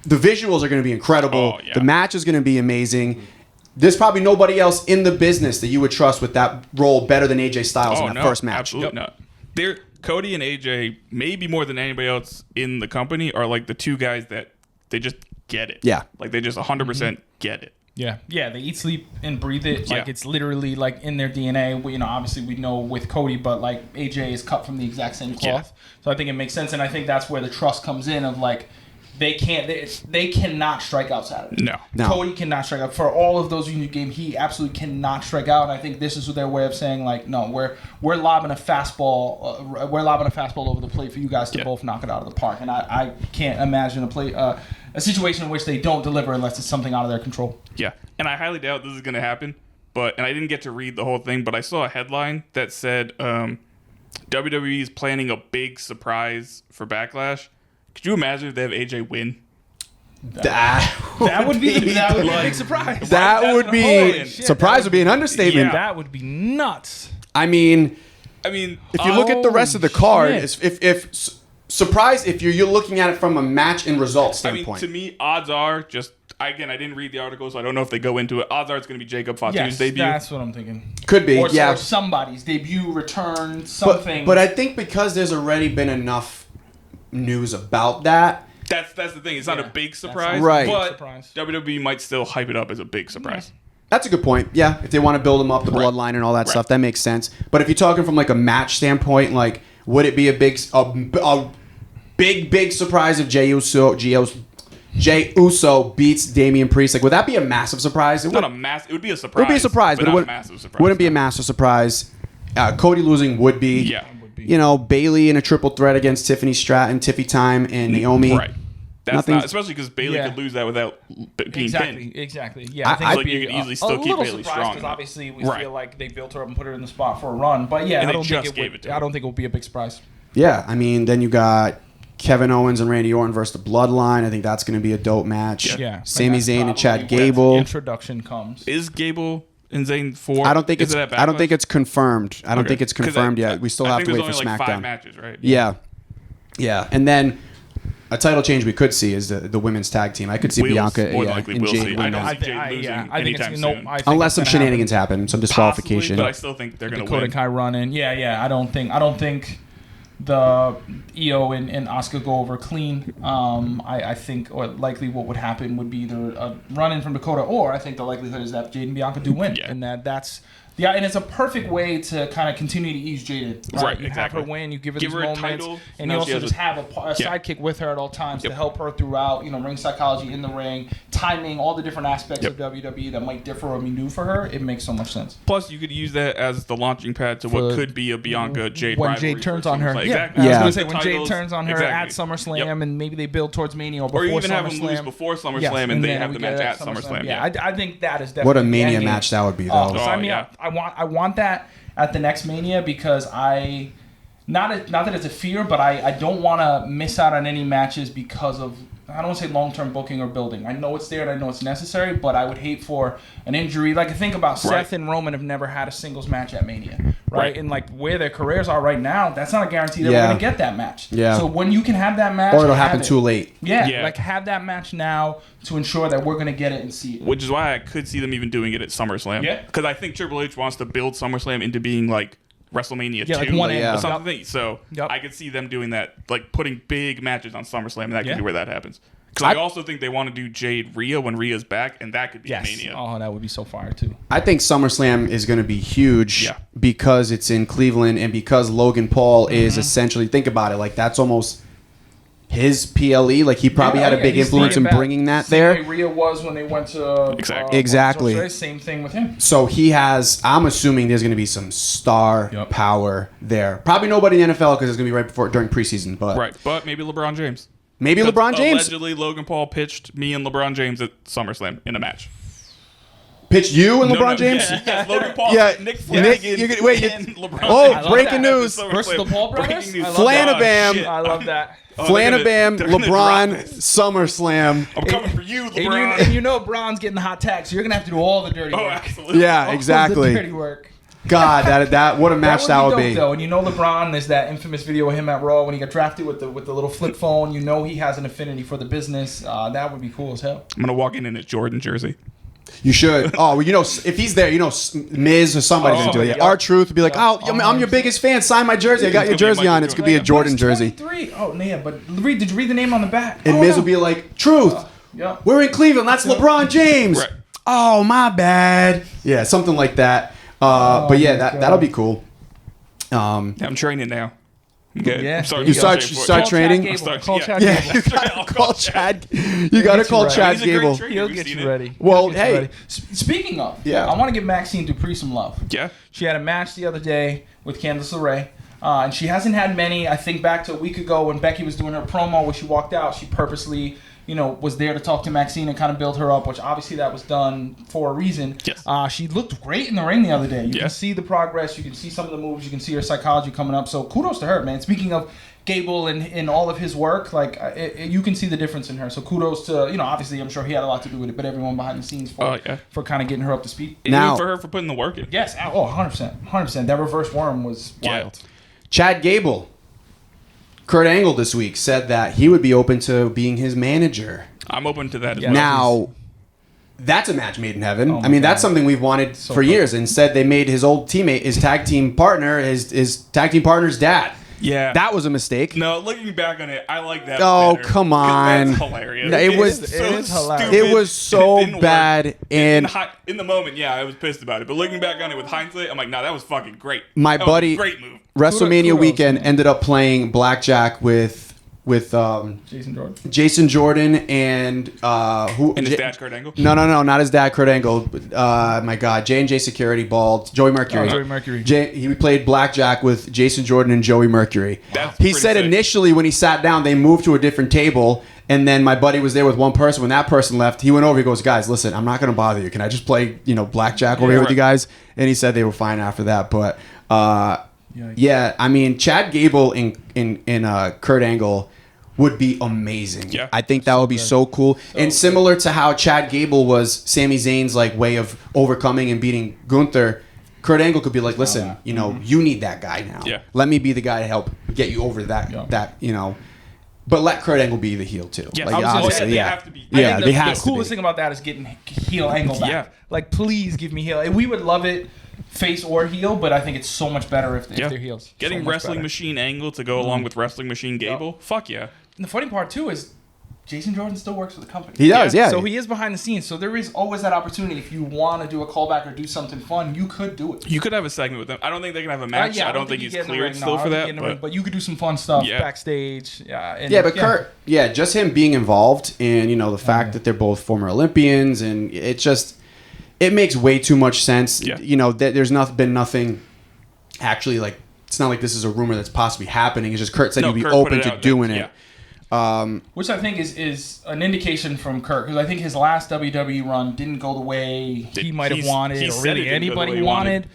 The visuals are going to be incredible. Oh, yeah. The match is going to be amazing. There's probably nobody else in the business that you would trust with that role better than AJ Styles in that first match. Absolutely not. Cody and AJ, maybe more than anybody else in the company, are like the two guys that they just get it. Yeah. Like they just 100% get it. Yeah, they eat, sleep, and breathe it. Like Yeah. it's literally like in their DNA. Obviously we know with Cody, but like AJ is cut from the exact same cloth. So I think it makes sense, and I think that's where the trust comes in. Of like, they cannot strike outside of it. No. Cody cannot strike out. For all of those unique games, he absolutely cannot strike out. And I think this is their way of saying like, no, we're lobbing a fastball. We're lobbing a fastball over the plate for you guys to both knock it out of the park. And I can't imagine a situation in which they don't deliver unless it's something out of their control. Yeah, and I highly doubt this is going to happen. And I didn't get to read the whole thing, but I saw a headline that said WWE is planning a big surprise for Backlash. Could you imagine if they have AJ win? That would be a big surprise. That would be surprise would be an understatement. Yeah. That would be nuts. I mean, if you look at the rest of the card, shit. if surprise, if you're looking at it from a match and result standpoint. To me, odds are just. Again, I didn't read the article, so I don't know if they go into it. Odds are it's going to be Jacob Fatu's debut. That's what I'm thinking. Could be, or somebody's debut, return, something. But I think because there's already been enough news about that. That's the thing. It's not a big surprise, right. But WWE might still hype it up as a big surprise. That's a good point. Yeah, if they want to build them up, the bloodline and all that stuff, that makes sense. But if you're talking from like a match standpoint, like would it be a big surprise if Jey Uso beats Damian Priest? Like, would that be a massive surprise? It would be a surprise. It would be a surprise, but it not a massive surprise. Wouldn't be a massive surprise. Cody losing would be. Yeah. Bayley in a triple threat against Tiffany Stratton, Tiffy Time, and Naomi. Right. That's not, especially because Bayley could lose that without being pinned. Exactly. Yeah, I think you could easily still keep Bayley strong. Because obviously we feel like they built her up and put her in the spot for a run. But yeah, I don't think it will be a big surprise. Yeah, I mean, then you got Kevin Owens and Randy Orton versus the Bloodline. I think that's going to be a dope match. Yeah. Sami Zayn and Chad Gable. Introduction comes. Is Gable and Zayn 4? I don't think it's confirmed. I don't think it's confirmed yet. We still have to wait for SmackDown. Like 5 matches, right? Yeah. And then a title change we could see is the women's tag team. I could see Bianca and Jade win. I don't see Jade losing anytime soon. Unless some shenanigans happen, some disqualification. But I still think they're going to win. Dakota Kai run in. Yeah. I don't think the Io and Asuka go over clean. I think, or likely what would happen would be either a run-in from Dakota, or I think the likelihood is that Jade and Bianca do win. Yeah. And that's... Yeah, and it's a perfect way to kind of continue to ease Jade. Right, you have her win, you give her these moments, title, and you also just have a sidekick with her at all times to help her throughout, ring psychology in the ring, timing, all the different aspects of WWE that might differ or be new for her. It makes so much sense. Plus, you could use that as the launching pad to what could be a Bianca Jade when rivalry. Jade turns on her. Exactly. I was going to say, when Jade turns on her at SummerSlam, and maybe they build towards Mania or before SummerSlam. Or even have them lose before SummerSlam, and they have the match at SummerSlam. Yeah, I think that is definitely what a Mania match that would be, though. Sign me up. I want that at the next Mania because I not that it's a fear, but I don't want to miss out on any matches because of, I don't want to say long-term booking or building. I know it's there and I know it's necessary, but I would hate for an injury. Like, think about Seth and Roman have never had a singles match at Mania, right? And like where their careers are right now, that's not a guarantee that we're going to get that match. Yeah. So when you can have that match, or it'll happen too late. Yeah, like have that match now to ensure that we're going to get it and see it. Which is why I could see them even doing it at SummerSlam. Yeah. Because I think Triple H wants to build SummerSlam into being like WrestleMania 2 like one or something. So I could see them doing that, like putting big matches on SummerSlam, and that could be where that happens. Because I also think they want to do Jade Rhea when Rhea's back, and that could be Mania. Oh, that would be so fire too. I think SummerSlam is going to be huge because it's in Cleveland and because Logan Paul is essentially, think about it, like that's almost his PLE. Like he probably had a big influence in bringing that there. Same way Rhea was when they went to exactly. Same thing with him. So he has. I'm assuming there's going to be some star power there. Probably nobody in the NFL because it's going to be right before during preseason. But but maybe LeBron James. Maybe LeBron James. Allegedly, Logan Paul pitched me and LeBron James at SummerSlam in a match. Pitched you and LeBron James? Yes, Logan Paul, Nick Flanagan, and LeBron Oh, breaking news. Versus the Paul brothers? Flanabam. I love that. Flanabam, LeBron, SummerSlam. I'm coming for you, LeBron. And you know Bron's getting the hot tag, so you're going to have to do all the dirty work. Absolutely. Yeah, exactly. All the dirty work. God, that what a match that would be. Though. And you know LeBron, there's that infamous video of him at Raw when he got drafted with the little flip phone. You know he has an affinity for the business. That would be cool as hell. I'm going to walk in a Jordan jersey. You should. Oh, well, you know, if he's there, you know, Miz or somebody's going to do it. R-Truth would be like, I'm your biggest fan. Sign my jersey. I got your jersey on. It's going to be a Jordan jersey. Oh, yeah, but did you read the name on the back? And Miz will be like, Truth, we're in Cleveland. That's LeBron James. Right. Oh, my bad. Yeah, something like that. But yeah, that'll be cool. I'm training now. Good. Yeah. You start training? Call Chad Gable. Yeah, you gotta call Chad. You gotta call Chad Gable. He'll get you ready. Well, hey. Speaking of, I want to give Maxine Dupree some love. Yeah. She had a match the other day with Candice LeRae. And she hasn't had many. I think back to a week ago when Becky was doing her promo where she walked out, she purposely was there to talk to Maxine and kind of build her up, which obviously that was done for a reason. Yes. She looked great in the ring the other day. You can see the progress. You can see some of the moves. You can see her psychology coming up. So kudos to her, man. Speaking of Gable and all of his work, like you can see the difference in her. So kudos to, obviously I'm sure he had a lot to do with it, but everyone behind the scenes for kind of getting her up to speed. Now, for her for putting the work in. Yes. Oh, 100%. 100%. That reverse worm was wild. Chad Gable. Kurt Angle this week said that he would be open to being his manager. I'm open to that as well. Now, that's a match made in heaven. That's something we've wanted for years. Instead, they made his old teammate, his tag team partner, his tag team partner's dad. Yeah. That was a mistake. No, looking back on it, I like that. Oh, better. come on. That's hilarious. No, it was hilarious. It was so bad. And in the moment, I was pissed about it. But looking back on it with hindsight, I'm like, nah, that was fucking great. My buddy, great move. WrestleMania weekend ended up playing blackjack with Jason Jordan and who? And his dad, Kurt Angle? No, not his dad, Kurt Angle. My God, J&J Security bald. Joey Mercury. Joey Mercury. He played blackjack with Jason Jordan and Joey Mercury. He said sick. Initially when he sat down, they moved to a different table. And then my buddy was there with one person. When that person left, he went over. He goes, "Guys, listen, I'm not going to bother you. Can I just play, blackjack over here with you guys?" And he said they were fine after that. But Chad Gable in Kurt Angle would be amazing. Yeah. I think that would be so cool. And similar to how Chad Gable was Sami Zayn's way of overcoming and beating Gunther, Kurt Angle could be like, "Listen, you need that guy now. Yeah. Let me be the guy to help get you over that. But let Kurt Angle be the heel too. Yeah, obviously, they have to be. I think the coolest thing about that is getting heel Angle back. Yeah. Please give me heel. And we would love it, face or heel, but I think it's so much better if they're heels. Getting Wrestling Machine Angle to go along with Wrestling Machine Gable, fuck yeah. And the funny part too is Jason Jordan still works for the company. He does, yeah. So he is behind the scenes. So there is always that opportunity. If you want to do a callback or do something fun, you could do it. You could have a segment with them. I don't think they can have a match. I don't think he's cleared still for that. But you could do some fun stuff backstage. Kurt, just him being involved and the fact that they're both former Olympians, and it makes way too much sense. Yeah. There's been nothing actually it's not like this is a rumor that's possibly happening. It's just Kurt said he'd be open to doing it. Which I think is an indication from Kurt, because I think his last WWE run didn't go the way he might have wanted, or really anybody wanted.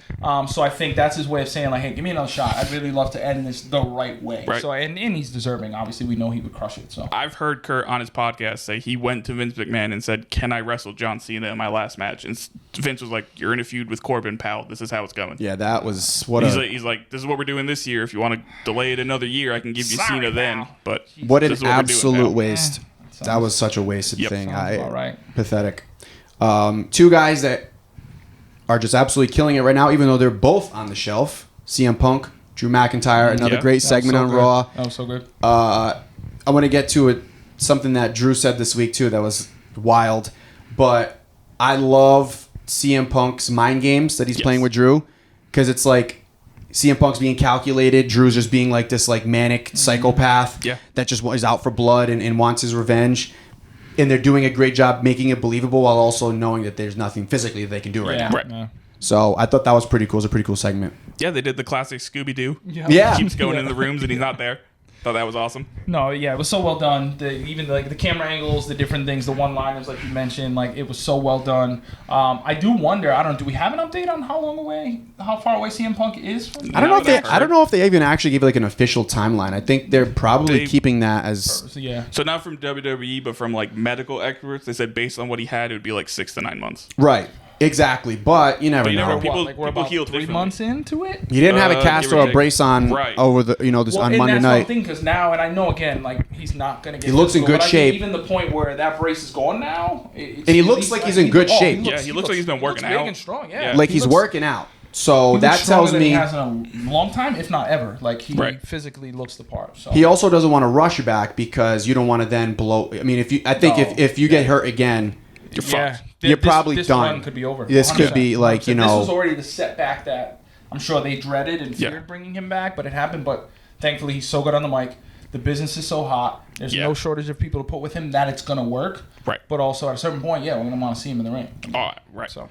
So I think that's his way of saying, like, hey, give me another shot. I'd really love to end this the right way. Right. So and he's deserving. Obviously, we know he would crush it. So I've heard Kurt on his podcast say he went to Vince McMahon and said, "Can I wrestle John Cena in my last match?" And Vince was like, "You're in a feud with Corbin, pal. This is how it's going." Yeah, that was what he's like, "This is what we're doing this year. If you want to delay it another year, I can give you Cena then." But what an this is what we're doing, absolute pal. waste. That was such a wasted thing. all right. Pathetic. Two guys that are just absolutely killing it right now, even though they're both on the shelf. CM Punk, Drew McIntyre, another great segment on Raw. That was so good. I want to get to something that Drew said this week too that was wild, but I love CM Punk's mind games that he's playing with Drew, because it's like CM Punk's being calculated, Drew's just being like this like manic psychopath that just is out for blood and wants his revenge, and they're doing a great job making it believable while also knowing that there's nothing physically that they can do right now. Right. Yeah. So I thought that was pretty cool. It was a pretty cool segment. Yeah, they did the classic Scooby-Doo. Yeah. Keeps going in the rooms and he's not there. Thought that was awesome. No, yeah, it was so well done. Even like the camera angles, the different things, the one-liners, like you mentioned, like it was so well done. I do wonder. I don't know. Do we have an update on how far away CM Punk is from? I don't know if they even actually gave like an official timeline. I think they're probably keeping that as So not from WWE, but from like medical experts. They said based on what he had, it would be like 6 to 9 months. right. Exactly, but you never know. We're about heal 3 months into it. He didn't have a cast or a brace on over the this on Monday that's night. One thing, because now, and I know again, like he's not gonna get. He looks in good shape. Even the point where that brace is gone now, and he looks like he's in good shape. He looks like he's been working out. Big and strong. Yeah, like he's working out. So that tells me he has in a long time, if not ever. Like he physically looks the part. So he also doesn't want to rush back, because you don't want to then blow. I mean, if you get hurt again, you're fucked. You're probably this done. Run could be over. This 100%. Could be like, This was already the setback that I'm sure they dreaded and feared bringing him back, but it happened. But thankfully, he's so good on the mic. The business is so hot. There's no shortage of people to put with him that it's gonna work. Right. But also at a certain point, we're gonna want to see him in the ring. Right. So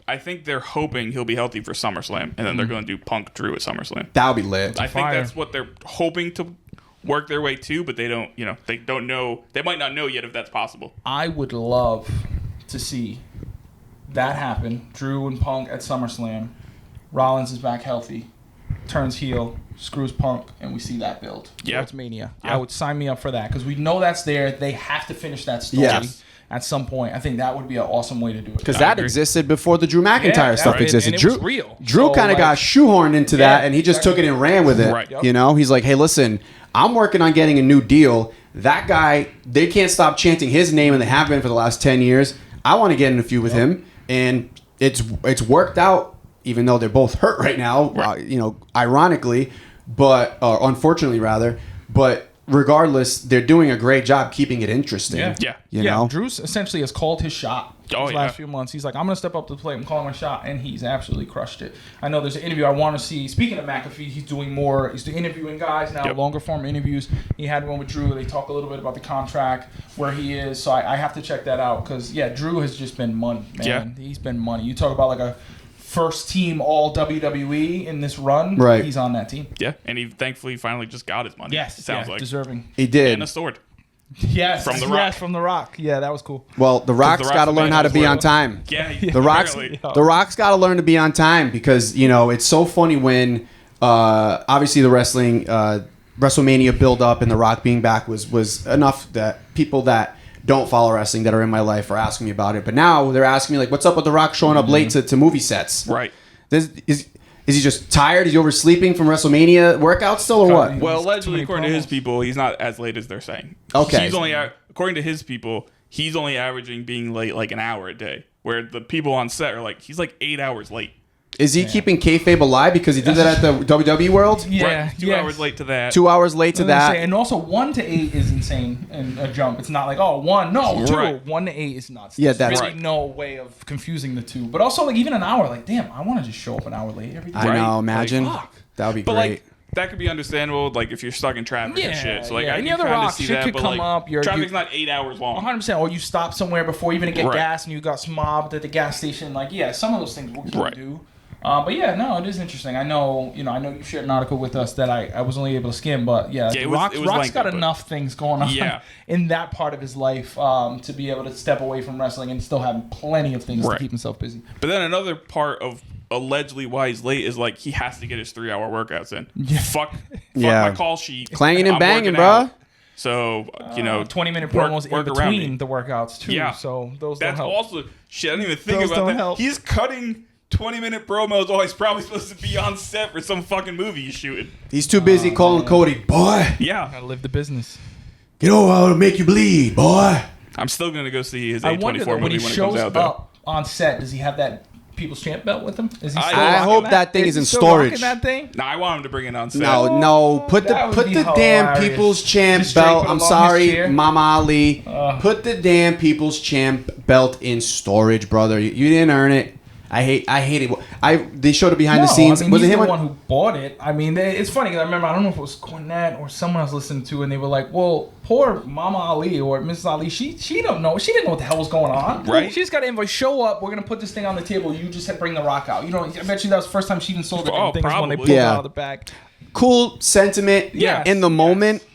I think they're hoping he'll be healthy for SummerSlam, and then they're going to do Punk Drew at SummerSlam. That'll be lit. I think that's what they're hoping to work their way to, but they don't know. They might not know yet if that's possible. I would love to see that happen. Drew and Punk at SummerSlam. Rollins is back healthy, turns heel, screws Punk, and we see that build. Yeah, it's Mania. Yeah. I would sign me up for that, because we know that's there. They have to finish that story at some point. I think that would be an awesome way to do it. Because that existed before the Drew McIntyre stuff existed. And it was real. Drew kind of got shoehorned into that, and he just took it and ran with it. Right. You know, he's like, hey, listen, I'm working on getting a new deal. That guy, they can't stop chanting his name, and they have been for the last 10 years. I want to get in a feud with him, and it's worked out, even though they're both hurt right now, ironically, but unfortunately rather, but regardless, they're doing a great job keeping it interesting. Yeah. You know? Drew's essentially has called his shot these last few months. He's like, I'm going to step up to the plate and call my shot, and he's absolutely crushed it. I know there's an interview I want to see. Speaking of McAfee, he's doing more. He's interviewing guys now, longer form interviews. He had one with Drew. They talk a little bit about the contract, where he is. So I have to check that out, because, Drew has just been money, man. Yeah. He's been money. You talk about like a first team all WWE in this run. Right. He's on that team. Yeah, and he thankfully finally just got his money. Yes. Sounds like deserving. He did. And a sword. Yes. From The Rock. Yes, from The Rock. Yeah, that was cool. Well, The Rock's got to learn how to be on time. Yeah. The Rock's got to learn to be on time, because it's so funny when obviously the wrestling WrestleMania build up and The Rock being back was enough that people that don't follow wrestling that are in my life are asking me about it. But now they're asking me, like, what's up with The Rock showing up late to movie sets? Right. Is he just tired? Is he oversleeping from WrestleMania workouts still, or what? Well, allegedly, according to his people, he's not as late as they're saying. Okay. He's only, according to his people, he's only averaging being late like an hour a day, where the people on set are like, he's like 8 hours late. Is he keeping kayfabe alive, because he did that at the WWE World? Yeah. Right. 2 hours late to that. 2 hours late to that. And also 1 to 8 is insane and a jump. It's not like 1, no 2. Right. 1 to 8 is nuts. Yeah, There's that's really no way of confusing the two. But also like even an hour, like damn, I want to just show up an hour late every day. I know. Imagine Like, that would be but great. like that could be understandable, like if you're stuck in traffic and shit. So like I and can the kind Rock of see shit that, could but come like up. traffic's not 8 hours long. 100%. Or you stop somewhere before you even get Right. gas and you got mobbed at the gas station. Like some of those things we can do. But yeah, no, it is interesting. I know you shared an article with us that I was only able to skim, but Rock's got enough things going on in that part of his life to be able to step away from wrestling and still have plenty of things to keep himself busy. But then another part of allegedly why he's late is like he has to get his 3-hour workouts in. Fuck my call sheet. Clanging and banging, bro. So, 20-minute promos in between the workouts, too. Yeah. So those don't help. That's also... Shit, I didn't even think about that. Help. He's cutting 20-minute promos while he's probably supposed to be on set for some fucking movie he's shooting. He's too busy calling Cody, boy. Yeah. Gotta live the business. Get over how to make you bleed, boy. I'm still going to go see his A24 movie when it comes out, when he shows up on set, does he have that People's Champ belt with him? Is he still I hope that thing is in storage. That thing? No, I want him to bring it on set. No. Put the damn People's Champ belt. I'm sorry, Mama Ali. Put the damn People's Champ belt in storage, brother. You didn't earn it. I hate it. They showed it behind the scenes. Was it him? The one who bought it. I mean, it's funny because I remember, I don't know if it was Cornette or someone I was listening to, and they were like, "Well, poor Mama Ali or Mrs. Ali, she don't know. She didn't know what the hell was going on. Right? She just got to invite. Show up. We're gonna put this thing on the table. You just bring the Rock out. I bet you that was the first time she even sold the thing when they pulled it out of the bag. Cool sentiment. In the moment.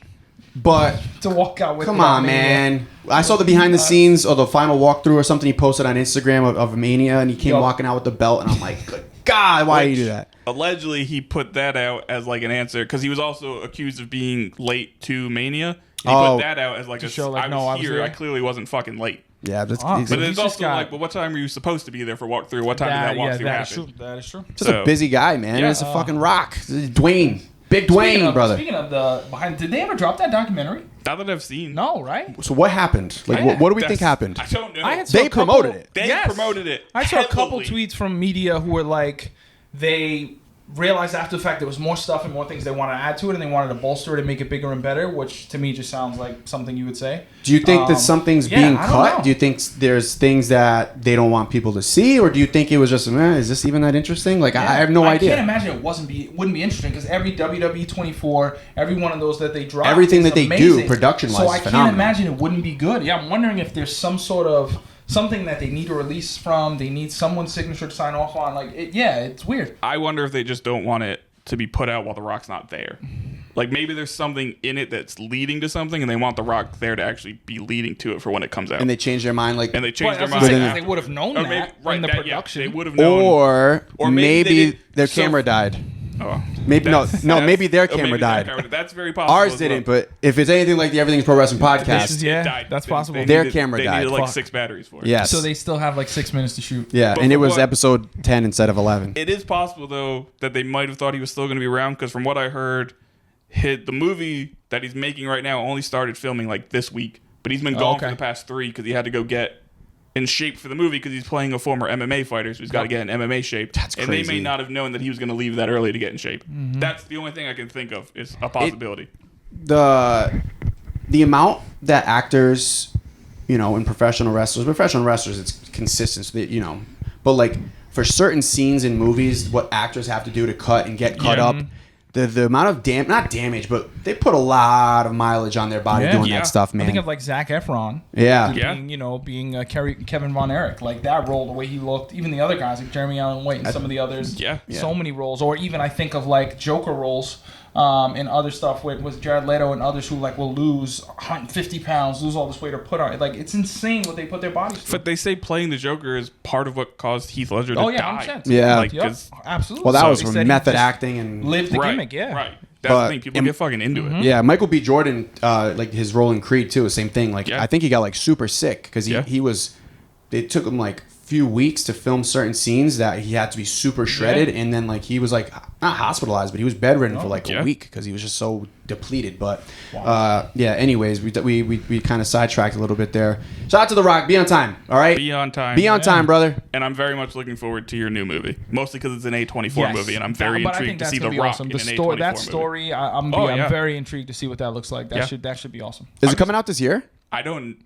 But to walk out with come on, man. I saw the behind the scenes or the final walkthrough or something he posted on Instagram of Mania, and he came walking out with the belt, and I'm like, good God, why do you do that? Allegedly, he put that out as like an answer because he was also accused of being late to Mania. He put that out as like a show. Like, I was here. I clearly wasn't fucking late. Yeah, that's but it's also like, but what time were you supposed to be there for walkthrough? What time did that walkthrough happen? That is true. Just a busy guy, man. It's a fucking Rock. Dwayne. Big Dwayne, brother. Speaking of the behind, did they ever drop that documentary? Not that I've seen. No, right? So what happened? Like, what do we think happened? I don't know. They promoted it. They promoted it. I saw a couple tweets from media who were like, they realized after the fact there was more stuff and more things they wanted to add to it, and they wanted to bolster it and make it bigger and better, which to me just sounds like something you would say. Do you think that something's being cut? Do you think there's things that they don't want people to see, or do you think it was just, is this even that interesting? Like, I have no idea. I can't imagine it wouldn't be interesting because every WWE 24, every one of those that they drop, everything that they do production-wise, so I can't imagine it wouldn't be good. Yeah, I'm wondering if there's some sort of something that they need to release from. They need someone's signature to sign off on. Like, it's weird. I wonder if they just don't want it to be put out while The Rock's not there. Like, maybe there's something in it that's leading to something, and they want The Rock there to actually be leading to it for when it comes out. And they change their mind, like, and they change their mind. They would have known that in the production. They would have known. Or maybe their camera died. Oh, maybe maybe their camera died. That's very possible. Ours didn't, but if it's anything like the Everything's Pro Wrestling podcast, that's possible. Their camera died. They needed like 6 batteries for it. Yes. So they still have like 6 minutes to shoot. Yeah, and it was episode 10 instead of 11. It is possible though that they might have thought he was still going to be around because from what I heard, the movie that he's making right now only started filming like this week, but he's been gone for the past 3 because he had to go get in shape for the movie because he's playing a former MMA fighter, so he's got to get in MMA shape. That's crazy. And they may not have known that he was going to leave that early to get in shape. Mm-hmm. That's the only thing I can think of is a possibility. The amount that actors, in professional wrestlers, it's consistent, so but like for certain scenes in movies, what actors have to do to cut and get cut up. The amount of not damage, but they put a lot of mileage on their body doing that stuff, man. I think of like Zac Efron. Being Kevin Von Erich, like that role, the way he looked. Even the other guys like Jeremy Allen White and some of the others. So many roles, or even I think of like Joker roles. And other stuff with Jared Leto and others who like will lose 150 pounds, lose all this weight, or put on. Like, it's insane what they put their bodies through. But they say playing the Joker is part of what caused Heath Ledger to die. 100%. Yeah. Absolutely. Well, that was from method acting and live the gimmick. Right. That's the thing. People get fucking into it. Yeah, Michael B. Jordan, like his role in Creed too, same thing. Like, I think he got like super sick because he was. It took him like few weeks to film certain scenes that he had to be super shredded, and then like he was like not hospitalized, but he was bedridden for like a week because he was just so depleted. But anyways, we kind of sidetracked a little bit there. Shout out to The Rock. Be on time. All right, be on time. Be on time, brother. And I'm very much looking forward to your new movie, mostly because it's an A24 movie, and I'm very intrigued to see The Rock in an A24 movie. That story, I'm very intrigued to see what that looks like. That should be awesome. Is it coming out this year?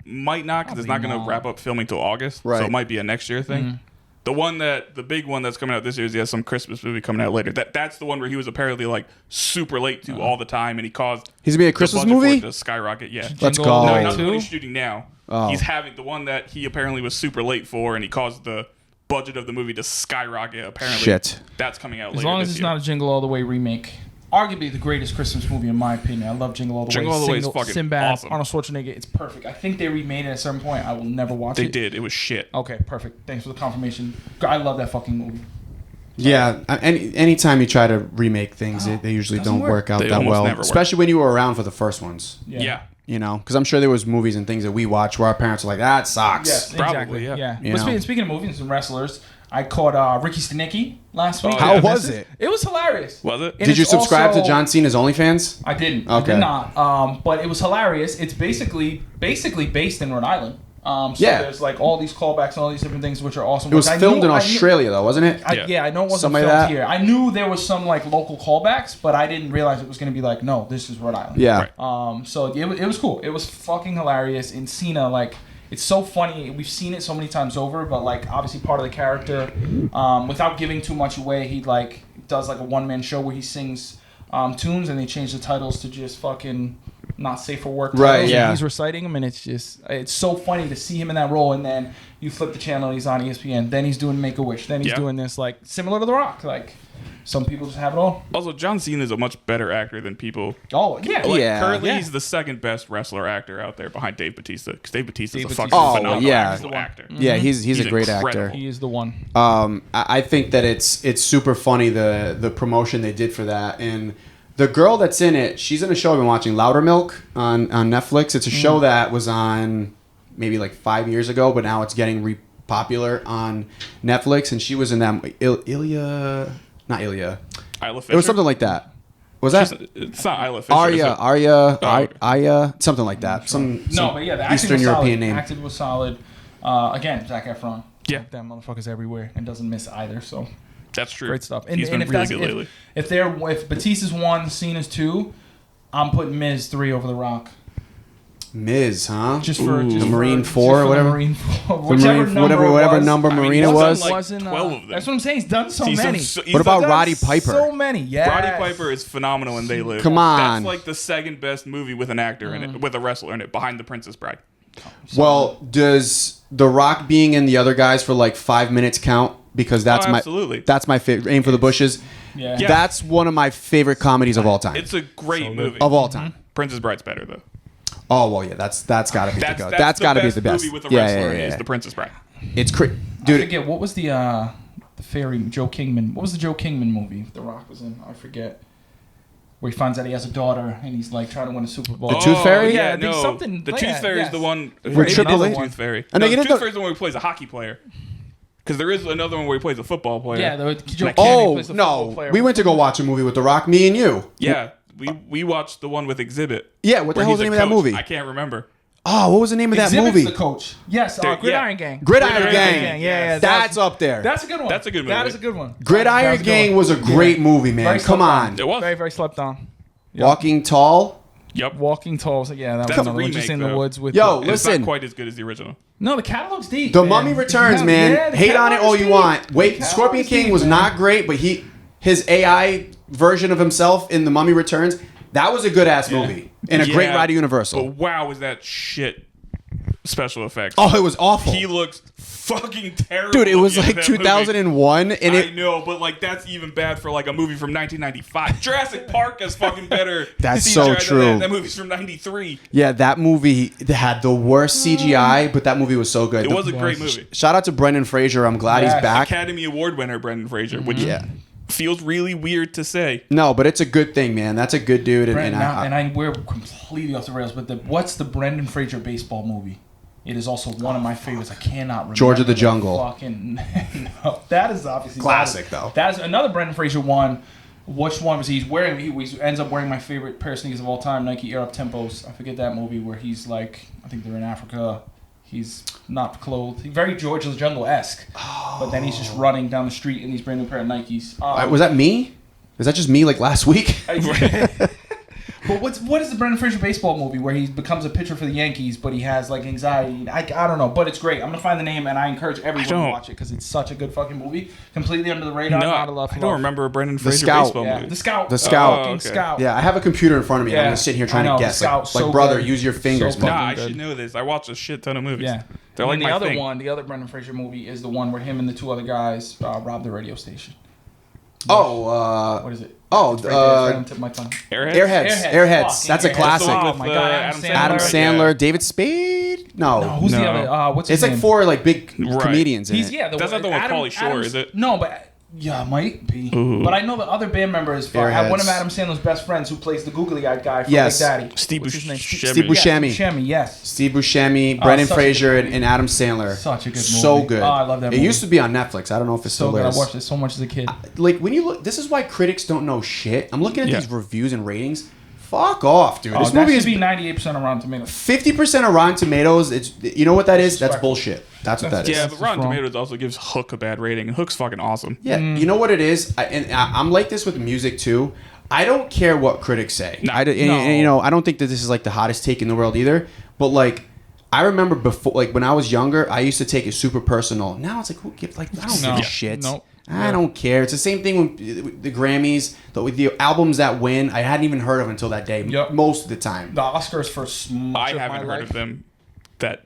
Might not because it's not going to wrap up filming till August, so it might be a next year thing. The big one that's coming out this year is he has some Christmas movie coming out later. That's the one where he was apparently like super late to all the time, and he's gonna be a Christmas movie to skyrocket. Yeah, let's go. No, not the one he's shooting now. He's having the one that he apparently was super late for, and he caused the budget of the movie to skyrocket. Apparently, Shit. that's coming out As later long as this it's year. not a Jingle All the Way remake. Arguably the greatest Christmas movie in my opinion. I love Jingle All the Way. Jingle All the Way is fucking Sinbad, awesome. Arnold Schwarzenegger. It's perfect. I think they remade it at a certain point. I will never watch They it. did. It was shit. Okay, perfect. Thanks for the confirmation. I love that fucking movie. Yeah, anytime you try to remake things, they usually Doesn't don't work. work out They that almost well. never work. Especially when you were around for the first ones. Yeah. You know, because I'm sure there was movies and things that we watched where our parents were like, "That sucks." Yes, Probably, exactly. yeah. You But know? speaking of movies and wrestlers, I caught Ricky Stenicki last week. Oh, How yeah. was it? It was hilarious. Was it? And Did you it's subscribe to also- John Cena's OnlyFans? I didn't. I Okay. did not. But it was hilarious. It's basically based in Rhode Island. So Yeah. there's like all these callbacks and all these different things which are awesome. It was Like, I filmed knew- in I knew- Australia, though, wasn't it? Yeah. I know it wasn't Something like filmed that. here. I knew there was some like local callbacks, but I didn't realize it was going to be like, no, this is Rhode Island. Yeah. Right. So it was cool. It was fucking hilarious. And Cena, like, it's so funny. We've seen it so many times over, but like obviously part of the character, without giving too much away, he like does like a one-man show where he sings tunes, and they change the titles to just fucking not safe for work titles, Right, and yeah. he's reciting them, and it's so funny to see him in that role. And then you flip the channel, and he's on ESPN. Then he's doing Make-A-Wish. Then he's Yeah. doing this, like similar to The Rock. Like some people just have it all. Also, John Cena is a much better actor than people. Oh yeah, Like, Yeah. currently, Yeah. he's the second best wrestler actor out there behind Dave Bautista. Because Dave Bautista's Dave a fucking Bautista's- phenomenal yeah. actual actor. Yeah, he's a great incredible. actor. he is the one. I think that it's super funny the promotion they did for that, and the girl that's in it, she's in a show I've been watching, Louder Milk on Netflix. It's a show that was on maybe like 5 years ago, but now it's getting popular on Netflix, and she was in that not Ilya. Isla Fisher. It was something like that. Was that It's not Isla Fisher. is it? Arya, something like that. Some But yeah, the acting Eastern was European solid. name. Acting was solid. Again, Zac Efron. Yeah. Like, that motherfucker's everywhere and doesn't miss either. So That's true. great stuff. He's been if really that's- good lately. If Batista's 1, Cena's 2, I'm putting Miz 3 over The Rock. Miz, huh? Just for Ooh. just The for- Marine just 4 or for whatever? The Marine 4. The Whichever Marine- number it whatever was. number I mean, Marina he's was. done, like, 12 of them. That's what I'm saying. He's done so He's done many. so- he's What about done- Roddy Piper? So many. Yeah. Roddy Piper is phenomenal in They Live. Come on. That's like the second best movie with an actor in it, with a wrestler in it, behind The Princess Bride. Well, does The Rock being in the other guys for like 5 minutes count? Because that's absolutely. that's my favorite. Aim for the Bushes. Yeah. Yeah. That's one of my favorite comedies of all time. It's a great movie. Of all time. Princess Bride's better though. Oh well, yeah. That's got to be the That's, go. that's That's the got to be best the best. movie with a Yeah, wrestler yeah, yeah, is yeah. The Princess Bride. It's I dude. forget what was the fairy Joe Kingman. What was the Joe Kingman movie The Rock was in? I forget. Where he finds out he has a daughter and he's like trying to win a Super Bowl. The Tooth Fairy? Yeah, Yeah, there's no. something. The yeah, Tooth Fairy is yes. the one. With Triple H? Tooth Fairy. And No, they the get Tooth into- Fairy is the one where he plays a hockey player. Because there is another one where he plays a football player. Yeah, the Joe I can't- Kingman Oh plays the football no, player. we went to go watch a movie with The Rock. Me and you. Yeah. We watched the one with Exhibit. Yeah. What the where hell was the he's name a of that coach. movie? I can't remember. Oh, what was the name of that Exhibit's movie? the coach. Yes, Dude, Gridiron yeah. Gang. Gridiron Gang. Yeah, That's up there. That's a good one. That's a good That movie. is a good one. Gridiron That a good Gang one. was a great movie, man. Very Come slept on. It was. Very, very slept on. Yep. Walking Tall. Yep. Walking Tall. So yeah, that That's was a another one. Just remake, in the though. woods with. Yo, the, It's listen. not quite as good as the original. no, the catalog's deep. The man. Mummy Returns, Yeah, man. yeah, the Hate on it catalog's all you deep. want. Wait, The Scorpion catalog's King deep, was man. not great, but his AI version of himself in The Mummy Returns, that was a good ass movie and a great Yeah, ride to Universal. But wow, was that shit special effects. Oh, it was awful. He looks fucking terrible. Dude, it was in like that movie. 2001, and I know, but like that's even bad for like a movie from 1995. Jurassic Park is fucking better. That's CGI so than true. That movie's from 93. yeah, that movie had the worst CGI, but that movie was so good. It was a great movie. Shout out to Brendan Fraser. I'm glad he's Yes. back. Academy Award winner Brendan Fraser, which Yeah. feels really weird to say. No, but it's a good thing, man. That's a good dude. We're completely off the rails, but what's the Brendan Fraser baseball movie? It is also one of my favorites. I cannot remember. George of the Jungle. Fucking no, that is obviously Classic, though. That is another Brendan Fraser one. Which one was he's wearing? He ends up wearing my favorite pair of sneakers of all time, Nike Air Up Tempos. I forget that movie where he's like, I think they're in Africa. He's not clothed. Very George of the Jungle-esque. But then he's just running down the street in these brand new pair of Nikes. Was that me? Is that just me like last week? But what is the Brendan Fraser baseball movie where he becomes a pitcher for the Yankees, but he has like anxiety? I don't know, but it's great. I'm gonna find the name, and I encourage everyone to watch it because it's such a good fucking movie. Completely under the radar. No, not a love. I don't remember a Brendan Fraser Scout. baseball movie. The Scout. The Scout. Fucking okay. Scout. Yeah, I have a computer in front of me. And I'm gonna sit here trying to guess. Scout, Like, so brother, good. use your fingers. So bud. Nah, I good. should know this. I watched a shit ton of movies. Yeah. They're like and my the other thing. one, the other Brendan Fraser movie is the one where him and the two other guys robbed the radio station. Oh, What is it? oh, It's right there. It's right on the tip of my tongue. Airheads. Fucking That's a Airheads. classic. Oh my god, Adam Sandler, David Spade. No, Who's the other? What's his it's name? like four like big Right. comedians in He's it. That's not the one with Pauly Shore, is it? No, but yeah, it might be. Ooh. But I know the other band member is fun. Airheads. One of Adam Sandler's best friends who plays the googly-eyed guy from Yes. Big Daddy. Steve What's his name? Buscemi. Steve Buscemi. Yeah, Steve Buscemi, yes. Steve Buscemi, Brendan such a Fraser, good movie. and Adam Sandler. Such a good movie. So good. Oh, I love that It movie. used to be on Netflix. I don't know if it's So still good. I is. watched it so much as a kid. Like when you look, this is why critics don't know shit. I'm looking at Yeah. these reviews and ratings. Fuck off, dude. This That movie should is be 98% on Rotten Tomatoes. 50% of Rotten Tomatoes. It's you know what that is? That's Disrespectful. bullshit. That's what that is. Yeah, That's but Rotten wrong. Tomatoes also gives Hook a bad rating, and Hook's fucking awesome. Yeah, you know what it is, I'm like this with music too. I don't care what critics say. No. And, you know, I don't think that this is like the hottest take in the world either. But like, I remember before, like when I was younger, I used to take it super personal. Now it's like, who gives? Like, I don't give a shit. Nope. I don't care. It's the same thing with the Grammys, with the albums that win. I hadn't even heard of until that day. Yep. Most of the time. The Oscars for much I of haven't my heard life. of them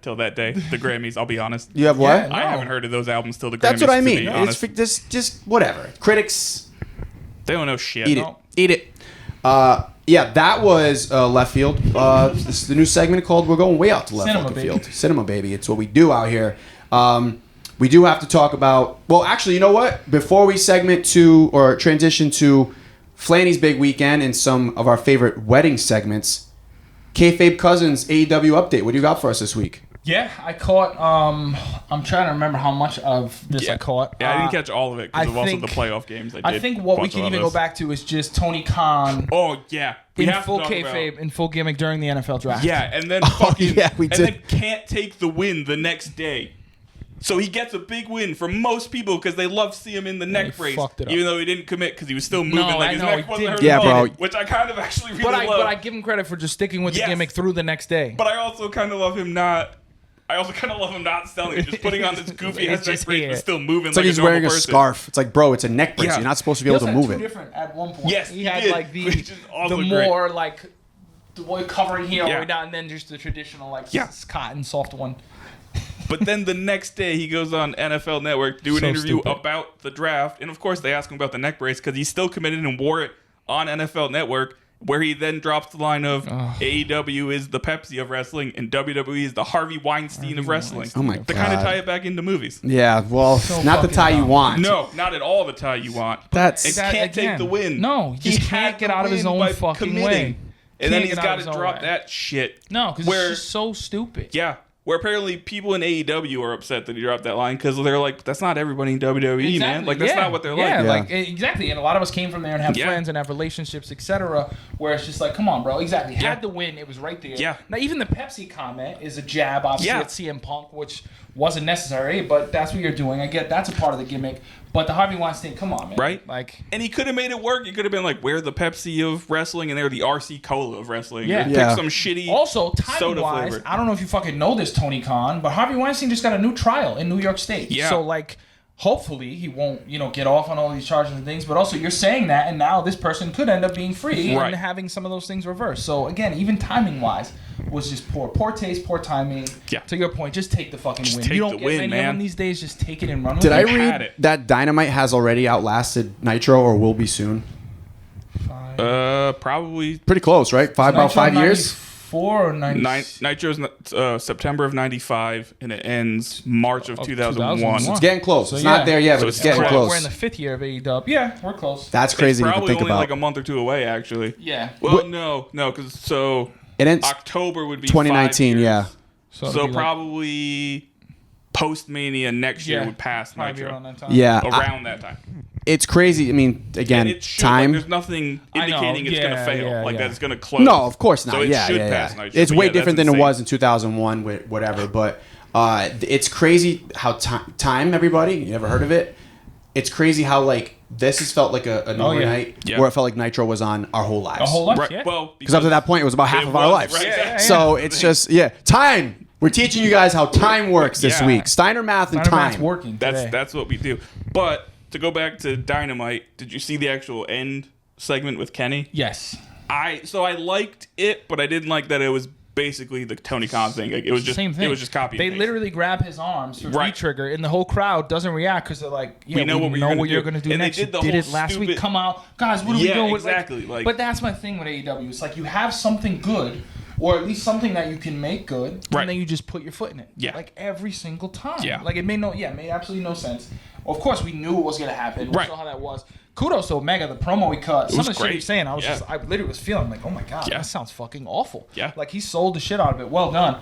till that day. The Grammys, I'll be honest. You have what? Yeah, I No. haven't heard of those albums till the Grammys. That's what I mean. To be It's honest. just whatever. Critics. They don't know shit. Eat No. it. Eat it. Yeah, that was left field. This is the new segment called "We're Going Way Out to Left Cinema, Fucking baby. Field." Cinema, baby. It's what we do out here. We do have to talk about. Well, actually, you know what? Before we segment to or transition to Flanny's big weekend and some of our favorite wedding segments, Kayfabe Cousins AEW update. What do you got for us this week? Yeah, I caught. I'm trying to remember how much of this I caught. Yeah, I didn't catch all of it because I of also the think- playoff games. I think what we can even go back to is just Tony Khan Oh yeah, we in have full to talk kayfabe, about- in full gimmick during the NFL draft. Yeah, and then fucking yeah, we and did. then can't take the win the next day. So he gets a big win from most people because they love to see him in the neck he brace, fucked it up. even though he didn't commit because he was still moving No, like I his know, neck he wasn't did. hurting. Yeah, at all, bro. Which I kind of actually really but love. I give him credit for just sticking with the Yes. gimmick through the next day. But I also kind of love him not. I also kind of love him not selling it, just putting on this goofy It's ass neck just brace, here. but still moving It's like he's normal wearing a person. scarf. It's like, bro, it's a neck brace. Yeah. You're not supposed to be He able also to had move two it. different at one point. Yes, he he had did, like the which is also the great. more like the boy covering here all the Yeah. way down, and then just the traditional like Yeah. cotton soft one. But then the next day, he goes on NFL Network to do an So interview stupid. about the draft. And of course, they ask him about the neck brace because he's still committed and wore it on NFL Network, where he then drops the line of AEW is the Pepsi of wrestling and WWE is the Harvey Weinstein of wrestling. Oh my To kind of God. tie it back into movies. Yeah, well, not the fucking tie you dumb. want. No, not at all the tie you want. That's It That can't again. take the win. No, he just had can't get to out of his win own by fucking committing. way. And then Can't he's get out got of to his own drop way. that shit. No, because Where- it's just so stupid. Yeah. Where apparently people in AEW are upset that he dropped that line because they're like, that's not everybody in WWE, man. Like, that's yeah. not what they're yeah, like. exactly. And a lot of us came from there and have Yeah. friends and have relationships, etc. Where it's just like, come on, bro. Exactly. Yeah. Had the win, it was right there. Yeah. Now, even the Pepsi comment is a jab, obviously, Yeah. at CM Punk, which wasn't necessary, but that's what you're doing. I get that's a part of the gimmick. But the Harvey Weinstein, come on, man. Right? Like, And he could have made it work. He could have been like, we're the Pepsi of wrestling and they're the RC Cola of wrestling. Yeah. Or pick Yeah. some shitty also, soda timing-wise, flavored. I don't know if you fucking know this, Tony Khan, but Harvey Weinstein just got a new trial in New York State. Yeah. So, like, hopefully he won't, get off on all these charges and things. But also, you're saying that, and now this person could end up being free Right. and having some of those things reversed. So, again, even timing-wise, was just poor. Poor taste, poor timing. Yeah. To your point, just take the fucking Just win. take You don't the get win, many man. of them these days. Just take it and run with Did it. I had read it. that Dynamite has already outlasted Nitro or will be soon? Probably Pretty close, right? About 5 years? 4 or 90? Nitro's September of 95 and it ends March of 2001. 2001. It's getting close. So, it's yeah. not there yet, So but it's it's getting close. close. We're in the 5th year of AEW. Yeah, we're close. That's crazy to It's even probably think only about. like a month or two away, actually. Yeah. Well, no, because It ends October would be 2019, 5 years. yeah. So, So it'd be like- probably post Mania next year Yeah, would pass probably Nitro. around that time. Yeah. Around that time. It's crazy. I mean, again, And it should, time. Like, there's nothing I know, indicating it's going to yeah, fail. yeah, Like yeah. that it's going to close. No, of course not. So it yeah, should yeah, pass yeah. Nitro. It's But way yeah, different that's than it insane. was in 2001 with whatever. But it's crazy how time, everybody, you ever heard of it? It's crazy how, like, this has felt like a normal night where it felt like Nitro was on our whole lives. Our whole life, Right. yeah. Well, Because up to that point, it was about half of our lives. Right, exactly. So it's just, time. We're teaching you guys how time works this week. Steiner math and Steiner math's time. working today. That's what we do. But to go back to Dynamite, did you see the actual end segment with Kenny? Yes. I liked it, but I didn't like that it was basically the Tony Khan thing. Like, it was just Same thing. It was just copy. They and paste. literally grab his arms for V-trigger, and the whole crowd doesn't react because they're like, "Yeah, we know what you're going to do and next." They did the you did whole it last week. stupid- Come out, guys. What are we doing? Exactly. But that's my thing with AEW. It's like you have something good, or at least something that you can make good, Right. and then you just put your foot in it. Yeah. Like every single time. Yeah. Like it made absolutely no sense. Of course, we knew it was going to happen. We Right. saw how that was. Kudos to Omega, the promo he cut. Some was of the shit he great. was saying, I Yeah. literally was feeling like, oh my god, Yeah. that sounds fucking awful. Yeah. Like he sold the shit out of it. Well done.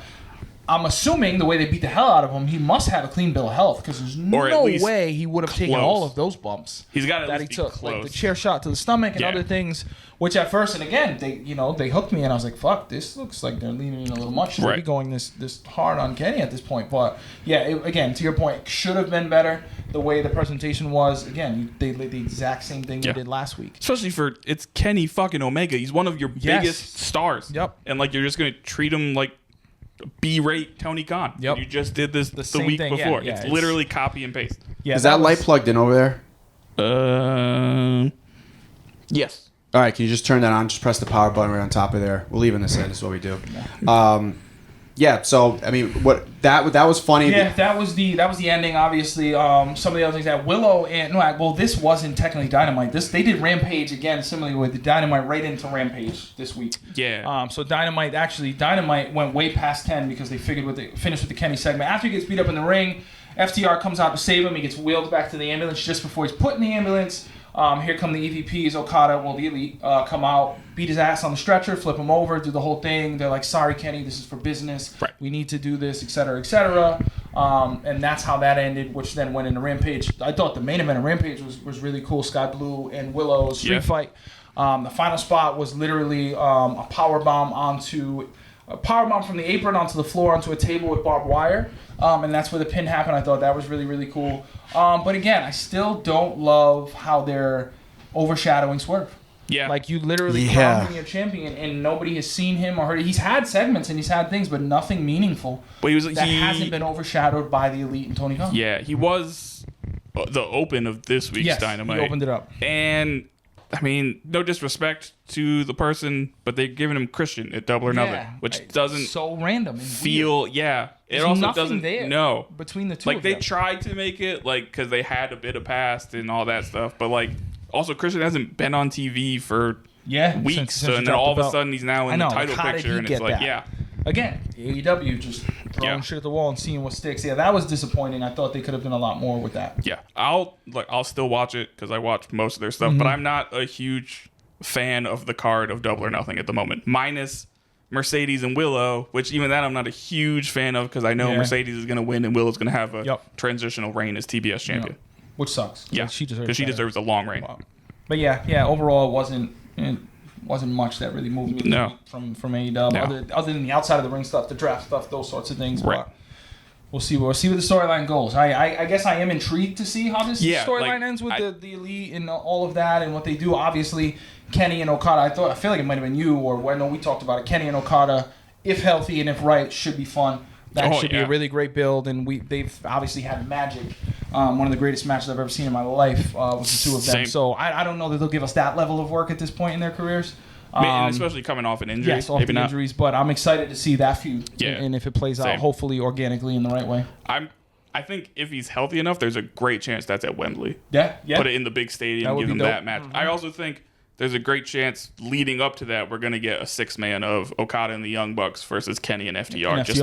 I'm assuming the way they beat the hell out of him, he must have a clean bill of health because there's Or at no least way he would have taken close. all of those bumps He's got to that he be took, close. like the chair shot to the stomach and Yeah. other things. Which at first, and again, they hooked me, and I was like, "Fuck, this looks like they're leaning in a little much. Should Right. be going this hard on Kenny at this point." But yeah, again, to your point, it should have been better. The way the presentation was, again, they did the exact same thing they did last week. Especially for it's Kenny fucking Omega. He's one of your biggest stars. Yep. And like you're just gonna treat him like B-rate Tony Khan. Yep. You just did this the same week thing, yeah, before. yeah, it's it's- literally copy and paste. Yeah, Is that light was- plugged in over there? Yes. All right, can you just turn that on? Just press the power button right on top of there. We're leaving this in. This is what we do. So I mean, what that was funny. Yeah, that was the ending. Obviously, some of the other things that Willow and this wasn't technically Dynamite. They did Rampage again, similarly with the Dynamite right into Rampage this week. Yeah. So Dynamite went way past 10 because they finished with the Kenny segment. After he gets beat up in the ring, FTR comes out to save him. He gets wheeled back to the ambulance just before he's put in the ambulance. Here come the EVPs, Okada, the Elite, come out, beat his ass on the stretcher, flip him over, do the whole thing. They're like, "Sorry, Kenny, this is for business. Right. We need to do this, etc., etc." And that's how that ended, which then went into Rampage. I thought the main event of Rampage was really cool. Sky Blue and Willow's street fight. The final spot was literally a power bomb from the apron onto the floor onto a table with barbed wire. And that's where the pin happened. I thought that was really, really cool. But again, I still don't love how they're overshadowing Swerve. Yeah. Like, you literally crown him your champion, and nobody has seen him or heard. He's had segments and he's had things, but nothing meaningful But that hasn't been overshadowed by the Elite and Tony Khan. Yeah, he was the open of this week's Dynamite. He opened it up. And I mean, no disrespect to the person, but they're giving him Christian at Double or Nothing, which doesn't so random and feel. weird. Yeah, There's it also nothing doesn't. there No, between the two. like of they them. tried to make it like because they had a bit of past and all that stuff, but like also Christian hasn't been on TV for weeks, since and then all of a sudden he's now in the title how did picture, he and get it's like that? Again, AEW just throwing shit at the wall and seeing what sticks. Yeah, that was disappointing. I thought they could have done a lot more with that. Yeah, I'll still watch it because I watched most of their stuff, but I'm not a huge fan of the card of Double or Nothing at the moment, minus Mercedes and Willow, which even that I'm not a huge fan of because I know Mercedes is going to win and Willow's going to have a transitional reign as TBS champion. Which sucks. Yeah, she deserves because she deserves a long reign. Wow. But yeah, overall it wasn't much that really moved me from AEW other than the outside of the ring stuff, the draft stuff, those sorts of things. Right. But we'll see where the storyline goes. I guess I am intrigued to see how this storyline ends with the Elite and all of that and what they do. Obviously, Kenny and Okada. I feel like it might have been you or I know we talked about it. Kenny and Okada, if healthy and if right, should be fun. That should be a really great build, and they've obviously had magic. One of the greatest matches I've ever seen in my life was the two of them. Same. So I don't know that they'll give us that level of work at this point in their careers. And especially coming off an injury. Yes, off the injuries, but I'm excited to see that feud. Yeah. And if it plays out, hopefully organically in the right way. I think if he's healthy enough, there's a great chance that's at Wembley. Yeah. Put it in the big stadium, give him that match. I also think there's a great chance leading up to that we're going to get a 6-man of Okada and the Young Bucks versus Kenny and FTR, just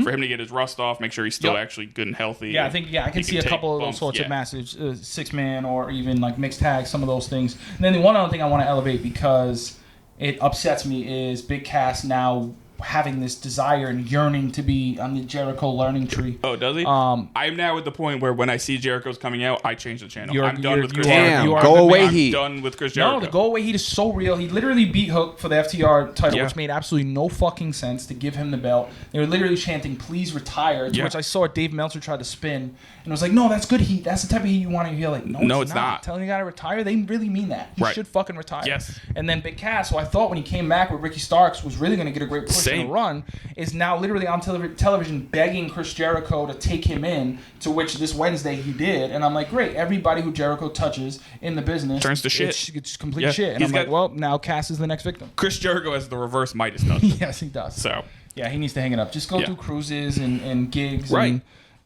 for him to get his rust off, make sure he's still actually good and healthy. Yeah, I can see a couple of those sorts of matches, 6-man or even like mixed tag, some of those things. And then the one other thing I want to elevate because it upsets me is Big Cass now having this desire and yearning to be on the Jericho learning tree. Oh, does he? I'm now at the point where when I see Jericho's coming out, I change the channel. I'm done with Chris Damn, Jericho. go away, I'm Heat. done with Chris Jericho. No, the go away heat is so real. He literally beat Hook for the FTR title, Yeah. which made absolutely no fucking sense to give him the belt. They were literally chanting, "Please retire," to Yeah. which I saw Dave Meltzer try to spin, and I was like, "No, that's good heat. That's the type of heat you want to hear." Like, no, it's not. Telling the guy to retire, they really mean that. He Right. should fucking retire. Yes. And then Big Cass, who I thought when he came back with Ricky Starks was really going to get a great push and a run, is now literally on television begging Chris Jericho to take him in, to which this Wednesday he did. And I'm like, great, everybody who Jericho touches in the business turns to shit. It's complete Yeah. shit. And I'm like, well, now Cass is the next victim. Chris Jericho has the reverse Midas touch. Yes, he does. So yeah, he needs to hang it up. Just go do cruises and gigs Right. and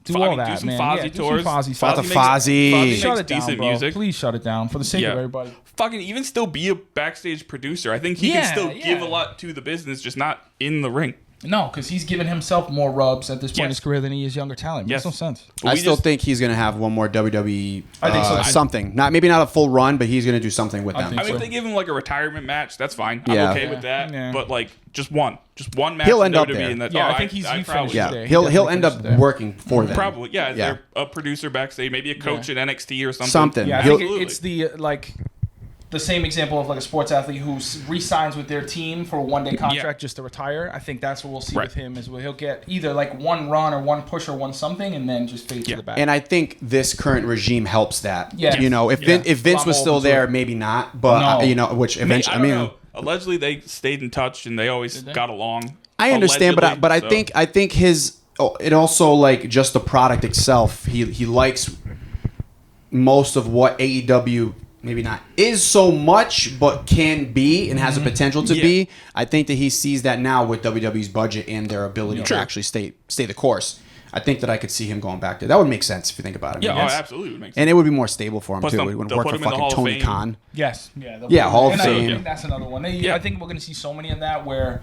do all that, do some man. Fozzy Yeah, tours. do some Fozzy Shout out stuff. to Fozzy. Fozzy Shut makes it down, decent bro. music. Please shut it down for the sake of everybody. Fucking even still be a backstage producer. I think he can still give a lot to the business, just not in the ring. No, because he's given himself more rubs at this point in Yes. his career than he is younger talent. Makes no sense. I still think he's going to have one more WWE I think so. something. Maybe not a full run, but he's going to do something with them. think I mean, so. if they give him like a retirement match, that's fine. I'm Yeah. okay with that. Yeah. But like just one match. He'll in end up WWE there. and that, Yeah, oh, I think he's I he probably, finished Yeah, there. he'll definitely end up finished there. working for them. probably yeah. Yeah. They're a producer backstage, maybe a coach in NXT or something. Something. Yeah, I He'll- think it's the the same example of like a sports athlete who re-signs with their team for a one-day contract just to retire. I think that's what we'll see with him is where he'll get either like one run or one push or one something and then just fade to the back. And I think this current regime helps that. Yeah. You know, if Vince was still there, maybe not. But, you know, which eventually, I don't know. Allegedly, they stayed in touch and they always got along. I understand, but I think his it also like just the product itself. He likes most of what AEW maybe not is so much, but can be and has a potential to be. I think that he sees that now with WWE's budget and their ability to actually stay the course. I think that I could see him going back there. That would make sense if you think about it. Yeah, absolutely would make sense. And it would be more stable for him Plus too. they'll- It wouldn't they'll work put for him in the fucking Hall of Tony Fame. Khan. Yes. Hall of and Fame. I think that's another one. I think we're going to see so many of that where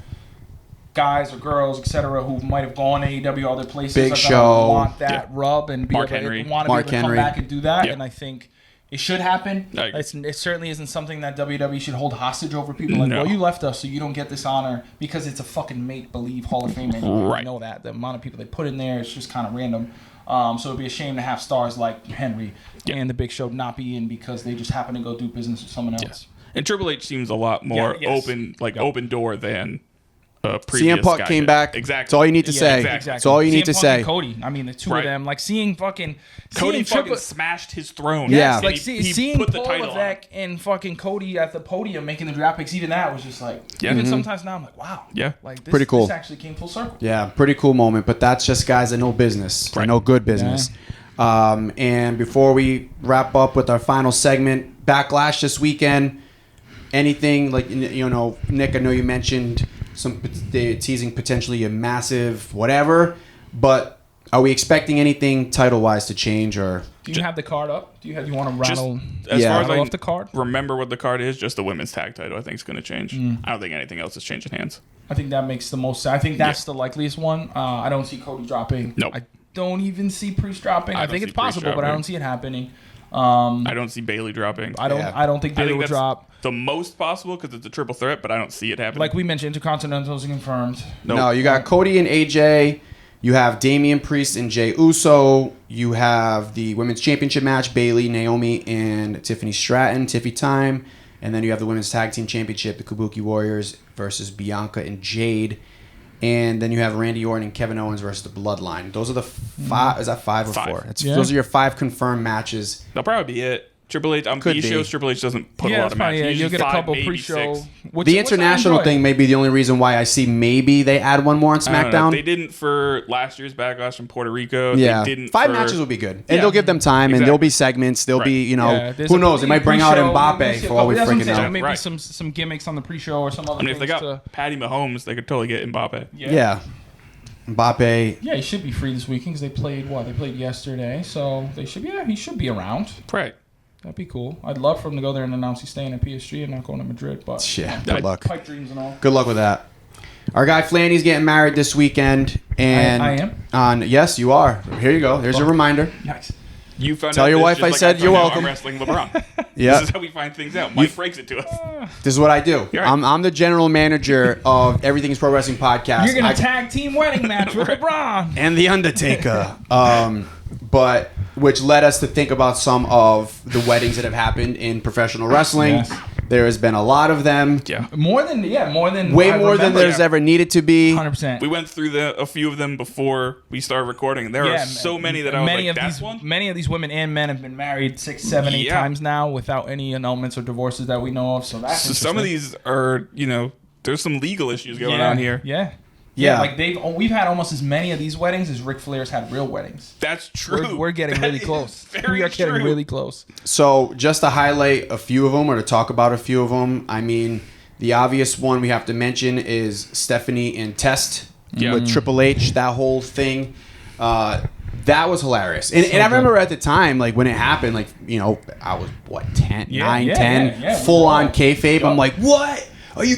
guys or girls, etc., who might have gone to AEW or other places Big are Show. gonna want that rub and be Mark able Henry. to want to Mark be able to come Henry. back and do that. Yeah. And I think it should happen. I agree. It certainly isn't something that WWE should hold hostage over people. Like, No. well, you left us, so you don't get this honor because it's a fucking make-believe Hall of Fame. And Right. you know that. The amount of people they put in there is just kind of random. So it'd be a shame to have stars like Henry and the Big Show not be in because they just happen to go do business with someone else. Yes. And Triple H seems a lot more open door than CM Punk came back. Exactly. That's all you need to say. exactly. That's all you need CM to Punk say. and Cody. I mean, the two of them. Like seeing fucking Cody seeing fucking smashed his throne. Yeah. Yes, like he seeing put the Paul title on. Levesque and fucking Cody at the podium making the draft picks. Even that was just like. Even sometimes now I'm like, wow. Yeah. Like this, Pretty cool. This actually came full circle. Yeah, pretty cool moment. But that's just guys that know business. They know good business. And before we wrap up with our final segment, Backlash this weekend. Anything like, you know, Nick, I know you mentioned they're teasing potentially a massive whatever, but are we expecting anything title-wise to change or? Do you have the card up? Do you want to rattle? As far as I off the card? remember what the card is, just the women's tag title I think is going to change. I don't think anything else is changing hands. I think that makes the most sense. I think that's the likeliest one. I don't see Cody dropping. Nope. I don't even see Priest dropping. I don't think see it's possible, Priest but I dropping. don't see it happening. I don't see Bailey dropping. I don't think I Bailey think will that's drop. the most possible because it's a triple threat, but I don't see it happening. Like we mentioned, Intercontinentals are confirmed. No, you got Cody and AJ. You have Damian Priest and Jey Uso. You have the Women's Championship match, Bailey, Naomi, and Tiffany Stratton, Tiffy Time. And then you have the Women's Tag Team Championship, the Kabuki Warriors versus Bianca and Jade. And then you have Randy Orton and Kevin Owens versus the Bloodline. Those are the five. Is that five or four? Those are your 5 confirmed matches. That'll probably be it. Triple H, on B shows, Triple H doesn't put a lot of matches. You'll Usually get a 5, couple maybe pre-show. 6. The international thing may be the only reason why I see maybe they add one more on I don't know. SmackDown. They didn't for last year's Backlash from Puerto Rico. Yeah, They didn't 5 for, matches will be good, and they'll give them time, and there'll be segments. There'll be, you know, who knows? They might bring out Mbappe for all we freaking know. Maybe some gimmicks on the pre-show or some other. I mean, if they things got Patty Mahomes, they could totally get Mbappe. Yeah. Mbappe. Yeah, he should be free this weekend because they played They played yesterday, so they should. Yeah, he should be around. Right. That'd be cool. I'd love for him to go there and announce he's staying at PSG and not going to Madrid. But yeah, good luck. Pipe dreams and all. Good luck with that. Our guy Flanny's getting married this weekend, and I am. Yes, you are. Here you go. There's a reminder. Nice. You found Tell out your this wife just I like said you're found out welcome. I'm wrestling LeBron. Yeah. This is how we find things out. Mike breaks it to us. This is what I do. You're right. I'm the general manager of Everything's Pro Wrestling Podcast. You're gonna tag team wedding match with LeBron. And The Undertaker. But which led us to think about some of the weddings that have happened in professional wrestling. Yes. There has been a lot of them. Yeah. More than Way I more than remember. there's ever needed to be. 100%. We went through a few of them before we started recording. There are so many that I was like, that's one? Many of these women and men have been married 6, 7, 8 times now without any annulments or divorces that we know of. So that's some of these are, there's some legal issues going on here. Yeah, like we've had almost as many of these weddings as Ric Flair's had real weddings. That's true. We're getting really close. We are getting really close. So just to highlight a few of them or to talk about a few of them, I mean, the obvious one we have to mention is Stephanie and Test with Triple H, that whole thing. That was hilarious. And I remember at the time, like when it happened, like, I was, 10, 9, 10, full on kayfabe. I'm like, what?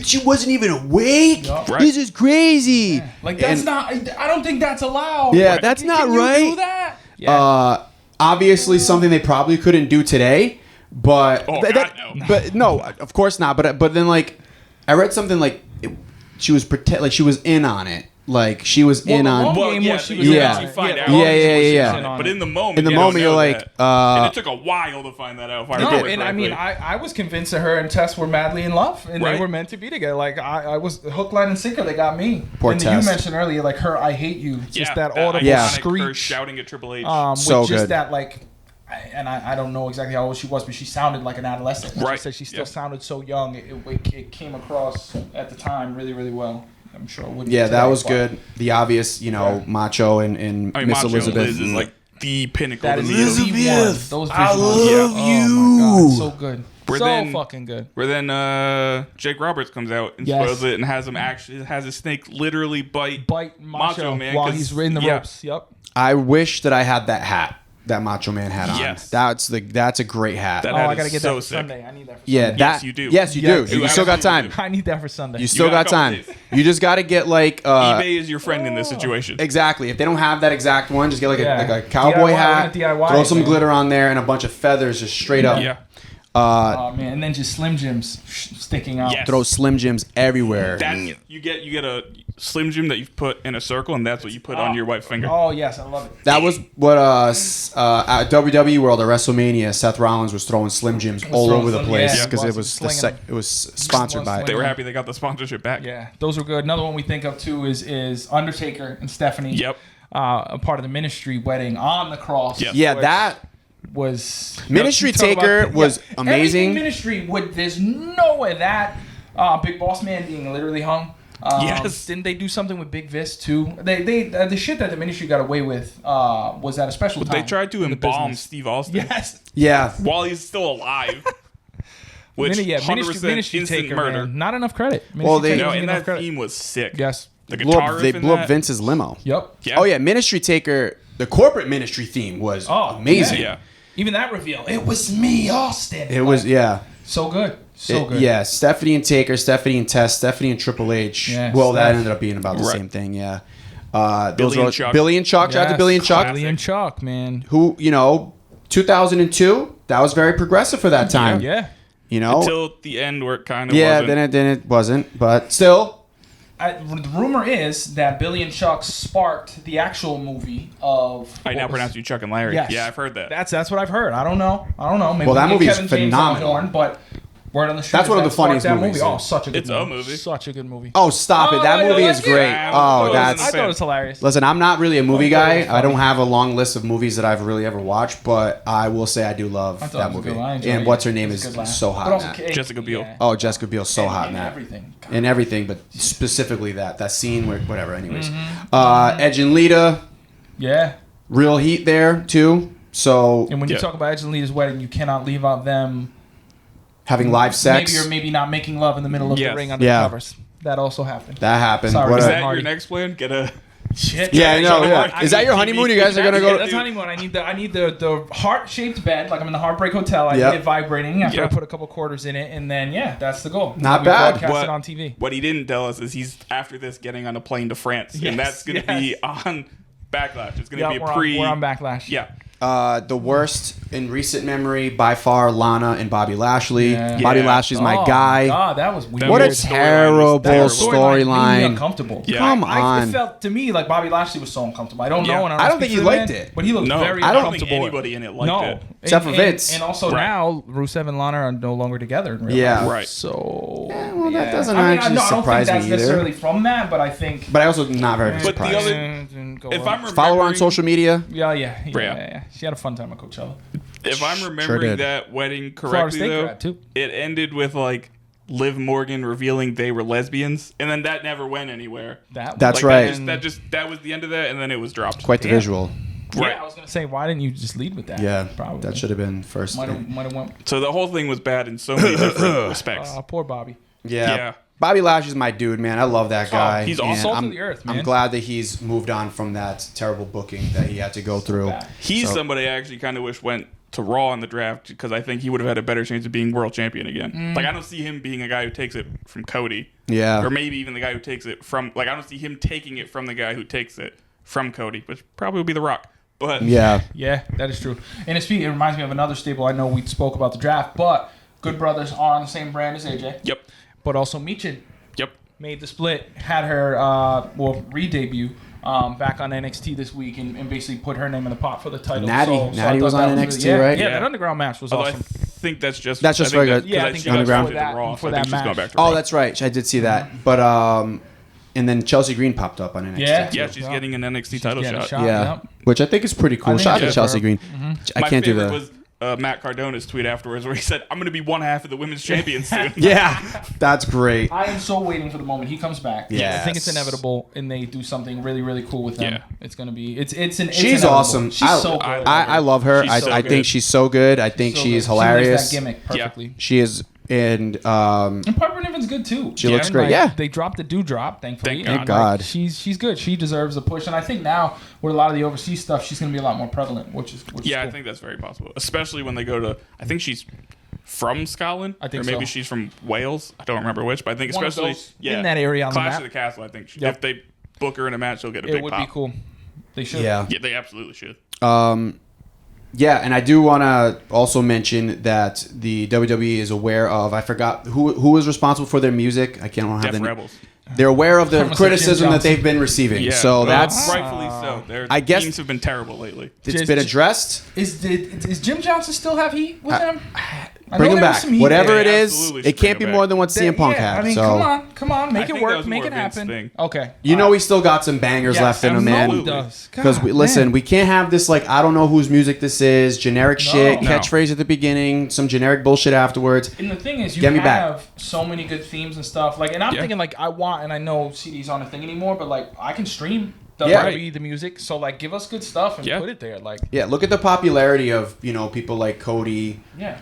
She wasn't even awake? Yep. Right. This is crazy. Yeah. Like, that's not, I don't think that's allowed. Yeah, that's not Can you right. do that? Yeah. Obviously something they probably couldn't do today, but God, no. But no, of course not. But then like I read something like she was she was in on it. Like she was in on. Well, game yeah, was she was yeah. in You find on it. out. Yeah. But in the moment, In the you moment, don't you're know like, that. And it took a while to find that out. If I remember And I correctly. mean, I was convinced that her and Tess were madly in love, and Right. they were meant to be together. Like I was hook, line, and sinker. They got me. Poor and Tess. you mentioned earlier, like her "I hate you," just that audible iconic Her screech, shouting at Triple H. So with just good. that like. And I don't know exactly how old she was, but she sounded like an adolescent. Right. She said she still sounded so young. It came across at the time really, really well. I'm sure it wouldn't. Yeah, today, that was but good. The obvious, Macho and I mean, Miss Macho Elizabeth. Liz is like the pinnacle That to is me. the Elizabeth, one. Those I visuals. love Oh my you. God, so good. Where so then- fucking good. Where then Jake Roberts comes out and Yes. spoils it and has him actually has a snake literally bite Macho Man while 'cause- he's in the ropes. Yep. I wish that I had that hat that Macho Man had on. Yes. That's a great hat. That Oh, hat I gotta is get so that for sick. Sunday. I need that. For Yeah, Sunday. that. you do. Yes, you Yes, do. you You still got absolutely time. I need that for Sunday. You still got got a time. couple days. You just got to get like eBay is your friend in this situation. exactly. If they don't have that exact one, just get like Yeah. a cowboy DIY, hat, DIY, throw some man. glitter on there, and a bunch of feathers just straight up. Yeah. Oh man, and then just Slim Jims sticking out. Yes. Throw Slim Jims everywhere. That's you get a Slim Jim that you've put in a circle, and that's what you put on your white finger. Oh yes, I love it. That was what at WWE World at WrestleMania, Seth Rollins was throwing Slim Jims all throwing over the Slim- place yeah, because he it was slinging them. it was sponsored by They it. were happy they got the sponsorship back. Yeah, those were good. Another one we think of too is Undertaker and Stephanie. Yep. A part of the Ministry wedding on the cross. Yes. Yeah, which that was Ministry you talk about Taker the- was amazing. Everything Ministry would. There's no way that Big Boss Man being literally hung. Yes. Didn't they do something with Big Vis too? They the shit that the Ministry got away with was at a special time. They tried to in the embalm business. Steve Austin Yes. yeah. while he's still alive. Which 100% Ministry instant Taker, murder. man. Not enough credit. Well, Ministry they- Taker No, doesn't and get enough that credit. theme was sick. Yes. The They guitar riff in blew up that. Vince's limo. Yep. Yeah. Oh yeah, Ministry Taker, the corporate Ministry theme was amazing. Yeah. Even that reveal. It was me, Austin. It was so good. So good. Yeah, Stephanie and Taker, Stephanie and Tess, Stephanie and Triple H. Yeah, well, that Steph. ended up being about the Right. same thing. Yeah. Billy and Chuck. Billy and Chuck. Shout out to Billy and Chuck. Billy and Chuck, man. Who 2002. That was very progressive for that time. Yeah. Until the end where it kind of Yeah, wasn't. then it wasn't, but still. The rumor is that Billy and Chuck sparked the actual movie of. I now pronounce you Chuck and Larry. Yes. Yeah, I've heard that. That's what I've heard. I don't know. Maybe Well, that we'll movie get is Kevin James on the phenomenal. horn, but word on the street. That's is one of that the funniest sparked that movies. Movie. Oh, such a good It's movie. a movie. Such a good movie. Oh, stop it! That Oh, movie you is like it? great. Yeah, Oh, I that's. I thought it was hilarious. Listen, I'm not really a movie I thought it guy. was I don't funny. have a long list of movies that I've really ever watched, but I will say I do love I thought that it was a movie. good line. I enjoyed And it. what's her name It was a is good laugh. so hot But in also that. Kate- Jessica Biel. yeah. Oh, Jessica Biel's so And- hot in and that. everything. God. In everything, but specifically that scene where whatever. Anyways, Mm-hmm. Edge and Lita, Yeah. real heat there too. So And when you Yeah. talk about Edge and Lita's wedding, you cannot leave out them. having live sex, Maybe or maybe not making love in the middle of Yes. the ring under Yeah. the covers. That also happened. that happened. Sorry, What Is a- that Hardy. your next plan? Get a Shit. yeah, I know. Yeah. I Is that need your TV. honeymoon? You guys are gonna go. That's honeymoon. I need the heart-shaped bed, like I'm in the Heartbreak Hotel. I Yep. need it vibrating after Yeah. I put a couple quarters in it, and then that's the goal. Not We bad. broadcast it on TV. What he didn't tell us is he's after this getting on a plane to France, Yes, and that's going to be on Backlash. It's going to Yeah, be a pre. we're on Backlash. Yeah. The worst in recent memory, by far, Lana and Bobby Lashley. Yeah. Bobby Yeah. Lashley's my guy. God, that was weird. What a storyline terrible was terrible. Made me storyline. uncomfortable. Yeah. Come It on. felt to me like Bobby Lashley was so uncomfortable. I don't Yeah. know. And I don't think speak he for the liked man, it. but he looked No, very I don't think uncomfortable. anybody in it liked No, it. Except for Vince. And also Right. now, Rusev and Lana are no longer together in real Yeah. life. Right. So well, that doesn't I actually don't surprise think that's me either. necessarily from that, but I think. But I also not very But the surprised. other- Go If on. I'm remembering, Follow her on social media. Yeah. She had a fun time at Coachella. If I'm Sure remembering did. that wedding Florida correctly, State though, grad, too. it ended with like Liv Morgan revealing they were lesbians, and then that never went anywhere. That's Like, right. That was the end of that, and then it was dropped. Quite the Yeah. visual. Right. I was gonna say, why didn't you just lead with that? Yeah, probably. that should have been first. Might have went. So the whole thing was bad in so many different respects. Poor Bobby. Yeah. Yeah. Bobby Lashley's my dude, man. I love that guy. he's And awesome. Salt I'm, of the earth, I'm man. glad that he's moved on from that terrible booking that he had to go through. bad. He's So- somebody I actually kind of wish went to Raw in the draft because I think he would have had a better chance of being world champion again. Like I don't see him being a guy who takes it from Cody, Yeah. or maybe even the guy who takes it from. Like I don't see him taking it from the guy who takes it from Cody, which probably would be The Rock. But Yeah. Yeah, that is true. And it reminds me of another stable. I know we spoke about the draft, but Good Brothers are on the same brand as AJ. Yep. But also Michin Yep. made the split, had her re-debut back on NXT this week, and basically put her name in the pot for the title. Natty. So I Natty thought was that on really- NXT, yeah, right? Yeah, Yeah. that underground match was Although awesome. I think that's just That's just I think regular- that- Yeah, I 'cause think she got underground. drafted to for that- Raw, for so I that think she's going match. back to Oh, Raw. that's right. I did see that. But and then Chelsea Green popped up on NXT. Yeah. Yeah, she's getting an NXT title getting a shot. shot. Yeah. Yep. Which I think is pretty cool. I think Shout out to it's Chelsea good Green. I My can't do favorite that. was Matt Cardona's tweet afterwards where he said, "I'm going to be one half of the women's champions soon." Yeah, that's great. I am so waiting for the moment he comes back. Yes. I think it's inevitable, and they do something really, really cool with them. Yeah. It's gonna be. It's She's inevitable. awesome. She's so good. I love her. She's so I good. think she's so good. I think So she's good. hilarious. She plays that gimmick perfectly. She is, and And Piper Niven's good too. She looks And, great. Yeah. they dropped the dewdrop, thankfully. Thank and, God. She's good. She deserves a push, and I think now with a lot of the overseas stuff, she's gonna be a lot more prevalent, which is Yeah, cool. I think that's very possible, especially when they go to. I think she's from Scotland, I think or maybe so. she's from Wales. I don't remember which, but I think One of especially those in that area on the Clash map. of the Castle. I think Yep. if they book her in a match, she'll get a It big would pop. be cool. They should. yeah. Yeah, they absolutely should. Yeah, and I do want to also mention that the WWE is aware of. I forgot who was responsible for their music. I can't have Def the. Rebels. They're aware of the Almost like Jim criticism that Johnson. they've been receiving. Yeah, So well, that's rightfully so. Their I guess- teams have been terrible lately. it's been addressed. Is Jim Johnson still have heat with them? I Bring know him there was back. some heat Whatever there. it is, absolutely it should can't be bring him more back. than what CM Punk Yeah, had. I mean, so come on, make I it think that work, was make more it Vince happen. thing. Okay, you know we still got some bangers Yes, left in them, man. absolutely. does. Because God, listen, man. we can't have this like I don't know whose music this is, generic shit, No. catchphrase at the beginning, some generic bullshit afterwards. And the thing is, you Get me back. have so many good themes and stuff. Like, and I'm Yeah. thinking, like, I want, and I know CDs aren't a thing anymore, but like, I can stream Yeah. the music. So like, give us good stuff and Yeah. put it there. Like, Yeah, look at the popularity of people like Cody, Yeah.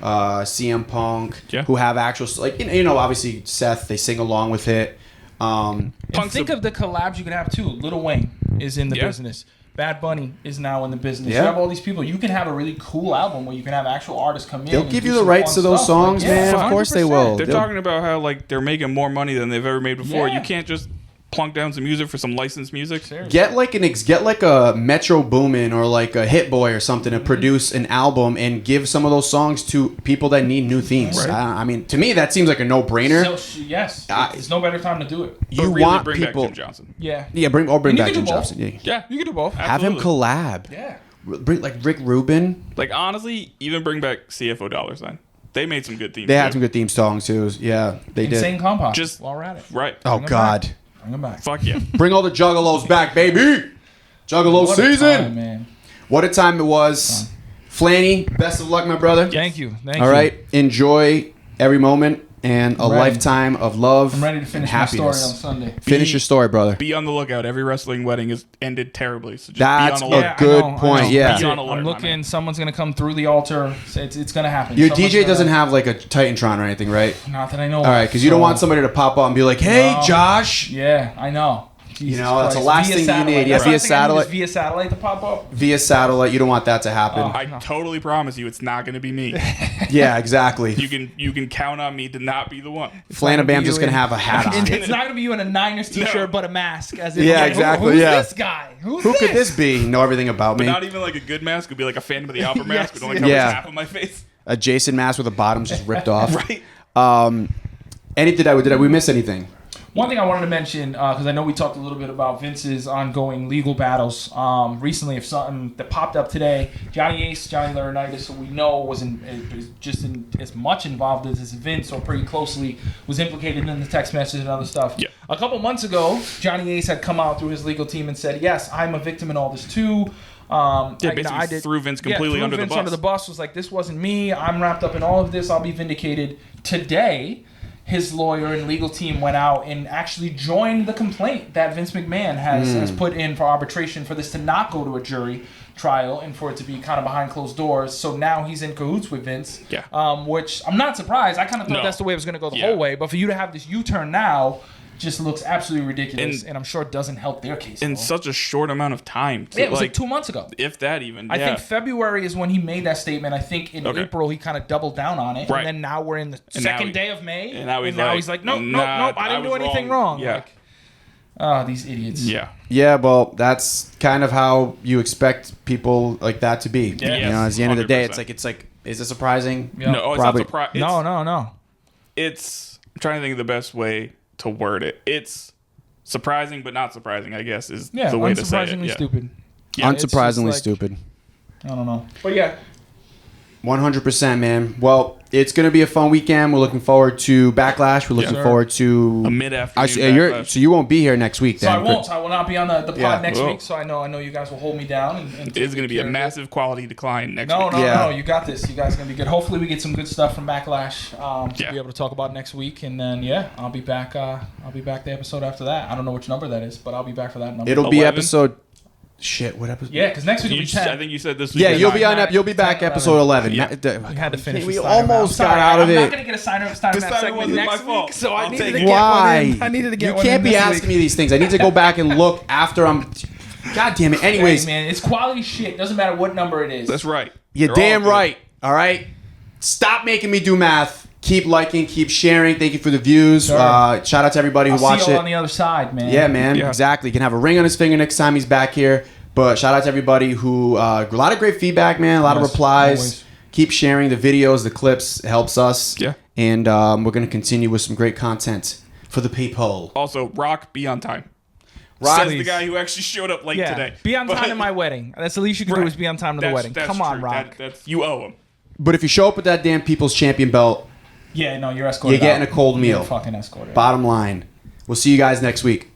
CM Punk, Yeah. who have actual like obviously Seth, they sing along with it. and Punk's think a- of the collabs you can have too. Lil Wayne is in the Yeah. business. Bad Bunny is now in the business. Yeah. You have all these people. You can have a really cool album where you can have actual artists come in. They'll and give do you the some rights fun to those stuff. songs, Like, yeah, man. Of course they 100%. will. They're They'll- talking about how like they're making more money than they've ever made before. Yeah. You can't just plunk down some music for some licensed music. Seriously. Get like a Metro Boomin or like a Hit Boy or something to produce an album and give some of those songs to people that need new themes. Right. I mean, to me that seems like a no-brainer. So, yes, I- there's no better time to do it. But You really want bring people, back Jim Johnson. Yeah. bring And you back can Jim do both. Johnson. Yeah. Yeah, You can do both. Have him absolutely. collab. Yeah. Bring like Rick Rubin. Like honestly, even bring back CFO $. They made some good themes. They had too. some good theme songs too. Yeah, they Insane did. compound. Just- while we're at it. Right. Oh Bring 'em God, back. Bring them back. Fuck yeah. bring all the Juggalos back, baby. Juggalo What a season. time, man. What a time it was. Flanny, best of luck, my brother. Thank you. Thank All you. right, enjoy every moment and a I'm ready. lifetime of love. I'm ready to and finish my story on happiness. Sunday. Finish your story, brother. Be on the lookout. Every wrestling wedding is ended terribly. So just That's be on the a lookout. good I know, point, I know. yeah. Be on alert, I'm my looking. man. Someone's gonna come through the altar. It's gonna happen. Your Someone's DJ gonna- doesn't have like a Titantron or anything, right? Not that I know. All right, because you don't want somebody to pop up and be like, "Hey, No. Josh." Yeah, I know. Jesus that's the Christ. last Via thing you satellite. need. Yeah, That's the via last thing I need is satellite. Via satellite to pop up. Via satellite, you don't want that to happen. Oh. I totally promise you, it's not going to be me. Yeah, exactly. You can count on me to not be the one. Flanabam's just gonna have a hat on. It's not gonna be you in a Niners t-shirt, but a mask. As if, Yeah, like, exactly, Who's yeah. this guy? Who could this be? Know everything about But me. not even like a good mask. It would be like a Phantom of the Opera mask. Yes, It only covers yeah. half of my face. A Jason mask with the bottoms just ripped off. Right. Did we miss anything? One thing I wanted to mention, because I know we talked a little bit about Vince's ongoing legal battles recently. If something that popped up today, Johnny Laurinaitis, who we know was as much involved as Vince, or pretty closely, was implicated in the text message and other stuff. Yeah. A couple months ago, Johnny Ace had come out through his legal team and said, "Yes, I'm a victim in all this too." Basically threw Vince completely under the bus. Under the bus, was like, "This wasn't me. I'm wrapped up in all of this. I'll be vindicated." Today, his lawyer and legal team went out and actually joined the complaint that Vince McMahon has put in for arbitration for this to not go to a jury trial and for it to be kind of behind closed doors. So now he's in cahoots with Vince, which I'm not surprised. I kind of thought that's the way it was going to go the whole way. But for you to have this U-turn now just looks absolutely ridiculous, and I'm sure it doesn't help their case. In such a short amount of time. It was like 2 months ago. If that even. I think February is when he made that statement. I think in April he kind of doubled down on it. Right. And then now we're in the second day of May. And now he's like, nope, I didn't do anything wrong. Yeah. These idiots. Yeah. Yeah, well, that's kind of how you expect people like that to be. Yeah. At the end of the day, 100%. it's like, is it surprising? Yeah. No, it's Probably. not surprising. No. I'm trying to think of the best way to word it. It's surprising, but not surprising, I guess, is the way to say it. Unsurprisingly stupid. Yeah. Unsurprisingly like- stupid. I don't know. But yeah. 100%, man. Well, it's going to be a fun weekend. We're looking forward to Backlash. We're looking forward to A mid-afternoon Backlash. So you won't be here next week, So then? I won't. So I will not be on the pod next Whoa. week. So I know you guys will hold me down. And It's going to be a massive quality decline next week. No. You got this. You guys are gonna be good. Hopefully, we get some good stuff from Backlash to be able to talk about next week, and then I'll be back. I'll be back the episode after that. I don't know which number that is, but I'll be back for that number. It'll be 11? episode. Shit, what episode? Yeah, because next week will be 10. I think you said this week. Yeah, was you'll 9. be on. You'll be back 10, episode 11. Yeah. We had to finish. We with Steiner almost Man. I'm got out of I'm it. not gonna get a Steiner This time it segment wasn't next my fault. week, so I I'll needed take to it. get Why? one in. I needed to get You one can't in be this asking week. me these things. I need to go back and look after I'm. God damn it. Anyways, Hey, man, it's quality shit. Doesn't matter what number it is. That's right. you're They're all damn good. right. All right. Stop making me do math. Keep liking. Keep sharing. Thank you for the views. Sure. Shout out to everybody who I'll watched see you it. on the other side, man. Yeah, man. Yeah. Exactly. He can have a ring on his finger next time he's back here. But shout out to everybody who a lot of great feedback, man. A lot of Yes, replies. always. Keep sharing the videos, the clips. It helps us. Yeah. And we're gonna continue with some great content for the people. Also, Rock, be on time. Rock, Says the guy who actually showed up late Yeah. today. Be on time But- to my wedding. That's the least you can do Right. is be on time to the wedding. That's Come on, true. Rock. That's you owe him. But if you show up with that damn People's Champion belt, Yeah, no, you're escorted. you're getting out. a cold meal. You're fucking escorted. Bottom line. We'll see you guys next week.